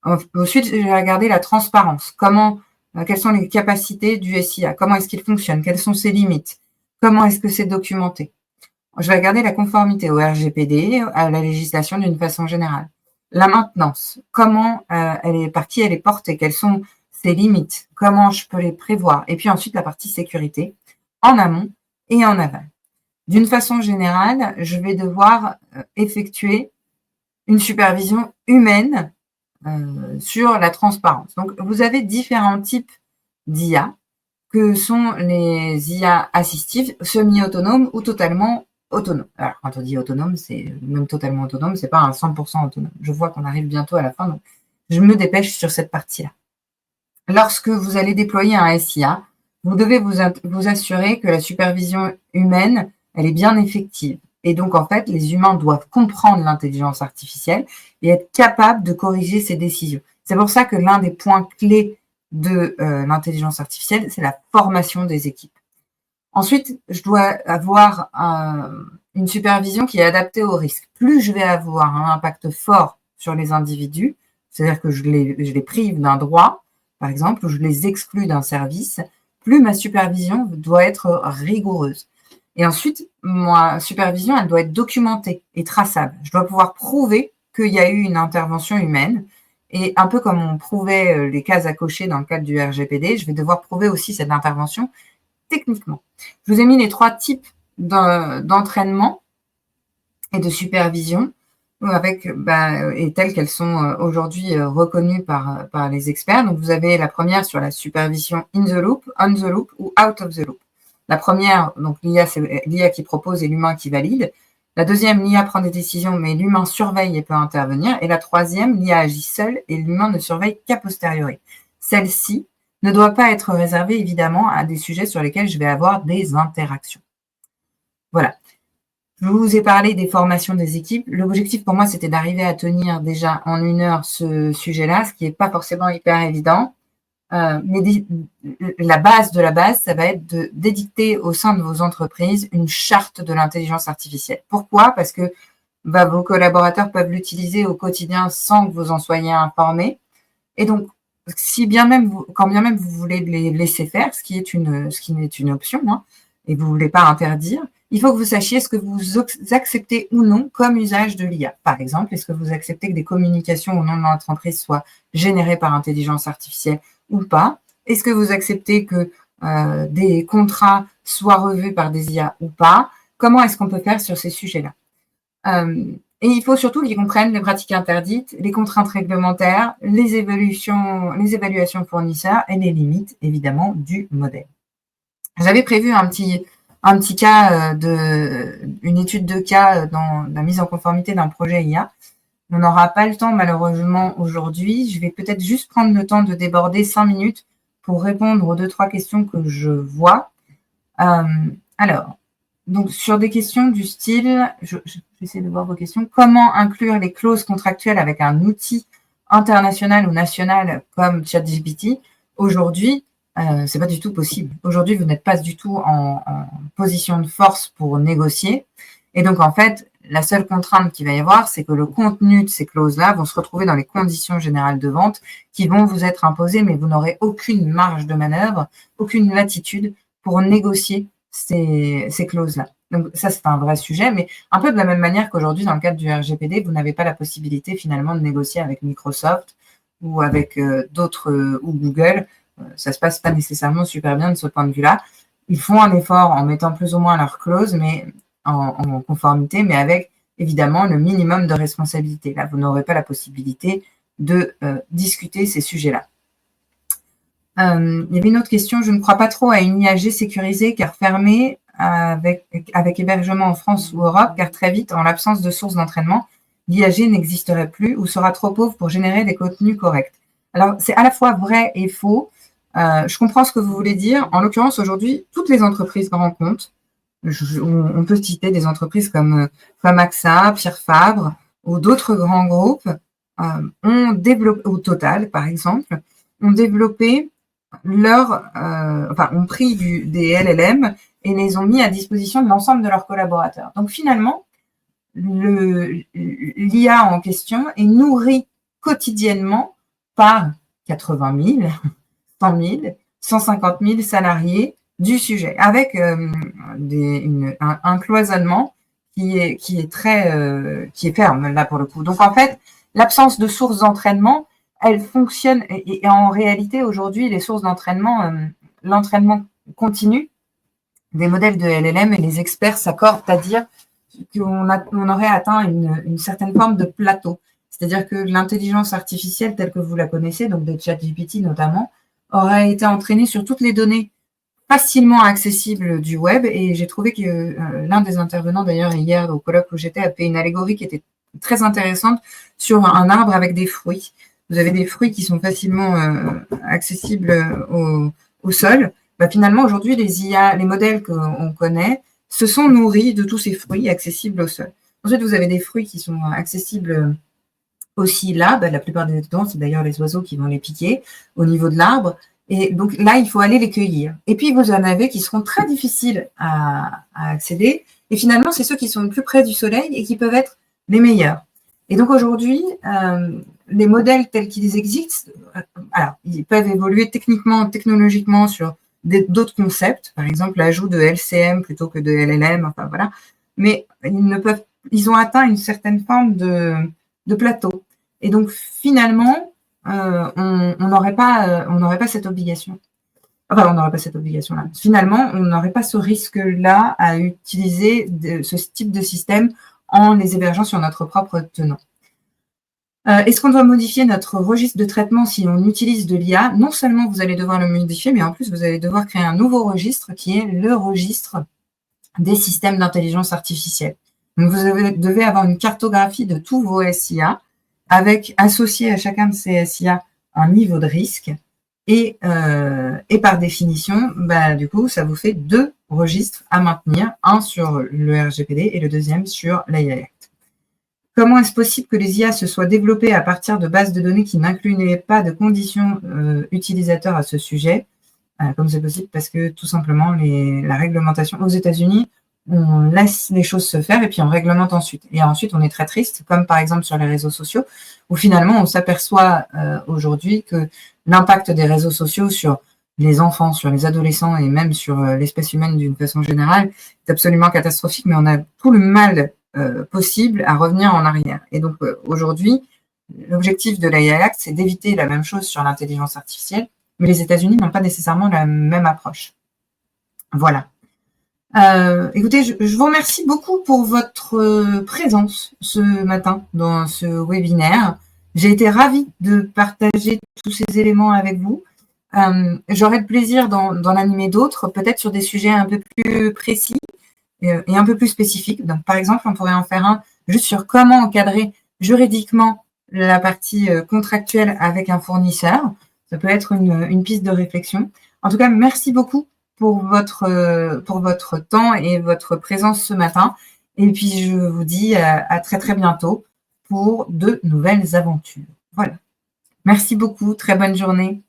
Ensuite, je vais regarder la transparence. Quelles sont les capacités du SIA? Comment est-ce qu'il fonctionne? Quelles sont ses limites? Comment est-ce que c'est documenté? Je vais regarder la conformité au RGPD, à la législation d'une façon générale. La maintenance, par qui elle est portée, quelles sont ses limites, comment je peux les prévoir. Et puis ensuite, la partie sécurité, en amont et en aval. D'une façon générale, je vais devoir effectuer une supervision humaine sur la transparence. Donc, vous avez différents types d'IA, que sont les IA assistives, semi-autonomes ou totalement autonomes. Alors, quand on dit autonome, c'est même totalement autonome, c'est pas un 100% autonome. Je vois qu'on arrive bientôt à la fin, donc je me dépêche sur cette partie-là. Lorsque vous allez déployer un SIA, vous devez vous assurer que la supervision humaine, elle est bien effective. Et donc, en fait, les humains doivent comprendre l'intelligence artificielle et être capables de corriger ses décisions. C'est pour ça que l'un des points clés de l'intelligence artificielle, c'est la formation des équipes. Ensuite, je dois avoir une supervision qui est adaptée au risque. Plus je vais avoir un impact fort sur les individus, c'est-à-dire que je les prive d'un droit, par exemple, ou je les exclus d'un service, plus ma supervision doit être rigoureuse. Et ensuite, ma supervision, elle doit être documentée et traçable. Je dois pouvoir prouver qu'il y a eu une intervention humaine. Et un peu comme on prouvait les cases à cocher dans le cadre du RGPD, je vais devoir prouver aussi cette intervention techniquement. Je vous ai mis les 3 types d'entraînement et de supervision et telles qu'elles sont aujourd'hui reconnues par les experts. Donc, vous avez la première sur la supervision in the loop, on the loop ou out of the loop. La première, donc l'IA, c'est l'IA qui propose et l'humain qui valide. La deuxième, l'IA prend des décisions, mais l'humain surveille et peut intervenir. Et la troisième, l'IA agit seule et l'humain ne surveille qu'a posteriori. Celle-ci ne doit pas être réservée, évidemment, à des sujets sur lesquels je vais avoir des interactions. Voilà. Je vous ai parlé des formations des équipes. L'objectif pour moi, c'était d'arriver à tenir déjà en 1 heure ce sujet-là, ce qui n'est pas forcément hyper évident. Mais la base de la base, ça va être d'édicter au sein de vos entreprises une charte de l'intelligence artificielle. Pourquoi? Parce que vos collaborateurs peuvent l'utiliser au quotidien sans que vous en soyez informés. Et donc, quand bien même vous voulez les laisser faire, ce qui n'est une option, et vous ne voulez pas interdire, il faut que vous sachiez ce que vous acceptez ou non comme usage de l'IA. Par exemple, est-ce que vous acceptez que des communications au nom de l'entreprise soient générées par intelligence artificielle ou pas? Est-ce que vous acceptez que des contrats soient revus par des IA ou pas? Comment est-ce qu'on peut faire sur ces sujets-là? Et il faut surtout qu'ils comprennent les pratiques interdites, les contraintes réglementaires, les évaluations fournisseurs et les limites, évidemment, du modèle. J'avais prévu un petit cas une étude de cas dans la mise en conformité d'un projet IA. On n'aura pas le temps, malheureusement, aujourd'hui. Je vais peut-être juste prendre le temps de déborder 5 minutes pour répondre aux 2-3 questions que je vois. Alors, donc, sur des questions du style, j'essaie de voir vos questions. Comment inclure les clauses contractuelles avec un outil international ou national comme ChatGPT? Aujourd'hui, c'est pas du tout possible. Aujourd'hui, vous n'êtes pas du tout en position de force pour négocier. Et donc, en fait, la seule contrainte qu'il va y avoir, c'est que le contenu de ces clauses-là vont se retrouver dans les conditions générales de vente qui vont vous être imposées, mais vous n'aurez aucune marge de manœuvre, aucune latitude pour négocier ces clauses-là. Donc ça, c'est un vrai sujet, mais un peu de la même manière qu'aujourd'hui, dans le cadre du RGPD, vous n'avez pas la possibilité finalement de négocier avec Microsoft ou avec d'autres, ou Google. Ça ne se passe pas nécessairement super bien de ce point de vue-là. Ils font un effort en mettant plus ou moins leurs clauses, mais en conformité, mais avec évidemment le minimum de responsabilité. Là, vous n'aurez pas la possibilité de discuter ces sujets-là. Il y avait une autre question. Je ne crois pas trop à une IAG sécurisée car fermée avec hébergement en France ou Europe, car très vite, en l'absence de sources d'entraînement, l'IAG n'existerait plus ou sera trop pauvre pour générer des contenus corrects. Alors, c'est à la fois vrai et faux. Je comprends ce que vous voulez dire. En l'occurrence, aujourd'hui, toutes les entreprises grands comptes, on peut citer des entreprises comme AXA, Pierre Fabre ou d'autres grands groupes, ont développé, ou Total par exemple, ont développé ont pris des LLM et les ont mis à disposition de l'ensemble de leurs collaborateurs. Donc finalement, l'IA en question est nourrie quotidiennement par 80 000, 100 000, 150 000 salariés du sujet, avec un cloisonnement qui est ferme là pour le coup. Donc en fait, l'absence de sources d'entraînement, elle fonctionne, et en réalité aujourd'hui, les sources d'entraînement, l'entraînement continu des modèles de LLM, et les experts s'accordent à dire qu'on aurait atteint une certaine forme de plateau. C'est-à-dire que l'intelligence artificielle telle que vous la connaissez, donc des ChatGPT notamment, aurait été entraînée sur toutes les données facilement accessibles du web. Et j'ai trouvé que l'un des intervenants, d'ailleurs, hier au colloque où j'étais, a fait une allégorie qui était très intéressante sur un arbre avec des fruits. Vous avez des fruits qui sont facilement accessibles au sol. Finalement, aujourd'hui, les IA, les modèles qu'on connaît, se sont nourris de tous ces fruits accessibles au sol. Ensuite, vous avez des fruits qui sont accessibles aussi là. La plupart des temps, c'est d'ailleurs les oiseaux qui vont les piquer au niveau de l'arbre. Et donc là, il faut aller les cueillir. Et puis, vous en avez qui seront très difficiles à accéder. Et finalement, c'est ceux qui sont le plus près du soleil et qui peuvent être les meilleurs. Et donc aujourd'hui, les modèles tels qu'ils existent, alors, ils peuvent évoluer techniquement, technologiquement sur d'autres concepts, par exemple l'ajout de LCM plutôt que de LLM, enfin voilà, mais ils ont atteint une certaine forme de plateau. Et donc finalement, on n'aurait pas cette obligation. Enfin, on n'aurait pas cette obligation-là. Finalement, on n'aurait pas ce risque-là à utiliser ce type de système en les hébergeant sur notre propre tenant. Est-ce qu'on doit modifier notre registre de traitement si on utilise de l'IA? Non seulement vous allez devoir le modifier, mais en plus, vous allez devoir créer un nouveau registre qui est le registre des systèmes d'intelligence artificielle. Donc, vous devez avoir une cartographie de tous vos SIA, avec associé à chacun de ces SIA un niveau de risque. Et par définition, du coup, ça vous fait 2 registres à maintenir, un sur le RGPD et le deuxième sur l'AI Act. Comment est-ce possible que les IA se soient développées à partir de bases de données qui n'incluaient pas de conditions utilisateurs à ce sujet? Comme c'est possible, parce que tout simplement, la réglementation aux États-Unis, on laisse les choses se faire et puis on réglemente ensuite. Et ensuite, on est très triste, comme par exemple sur les réseaux sociaux, où finalement, on s'aperçoit aujourd'hui que l'impact des réseaux sociaux sur les enfants, sur les adolescents et même sur l'espèce humaine d'une façon générale, est absolument catastrophique, mais on a tout le mal possible à revenir en arrière. Et donc aujourd'hui, l'objectif de l'AI Act, c'est d'éviter la même chose sur l'intelligence artificielle, mais les États-Unis n'ont pas nécessairement la même approche. Voilà. Écoutez, je vous remercie beaucoup pour votre présence ce matin dans ce webinaire. J'ai été ravie de partager tous ces éléments avec vous. J'aurai le plaisir d'en animer d'autres, peut-être sur des sujets un peu plus précis et un peu plus spécifiques. Donc, par exemple, on pourrait en faire un juste sur comment encadrer juridiquement la partie contractuelle avec un fournisseur. Ça peut être une piste de réflexion. En tout cas, merci beaucoup pour votre temps et votre présence ce matin. Et puis, je vous dis à très, très bientôt pour de nouvelles aventures. Voilà. Merci beaucoup. Très bonne journée.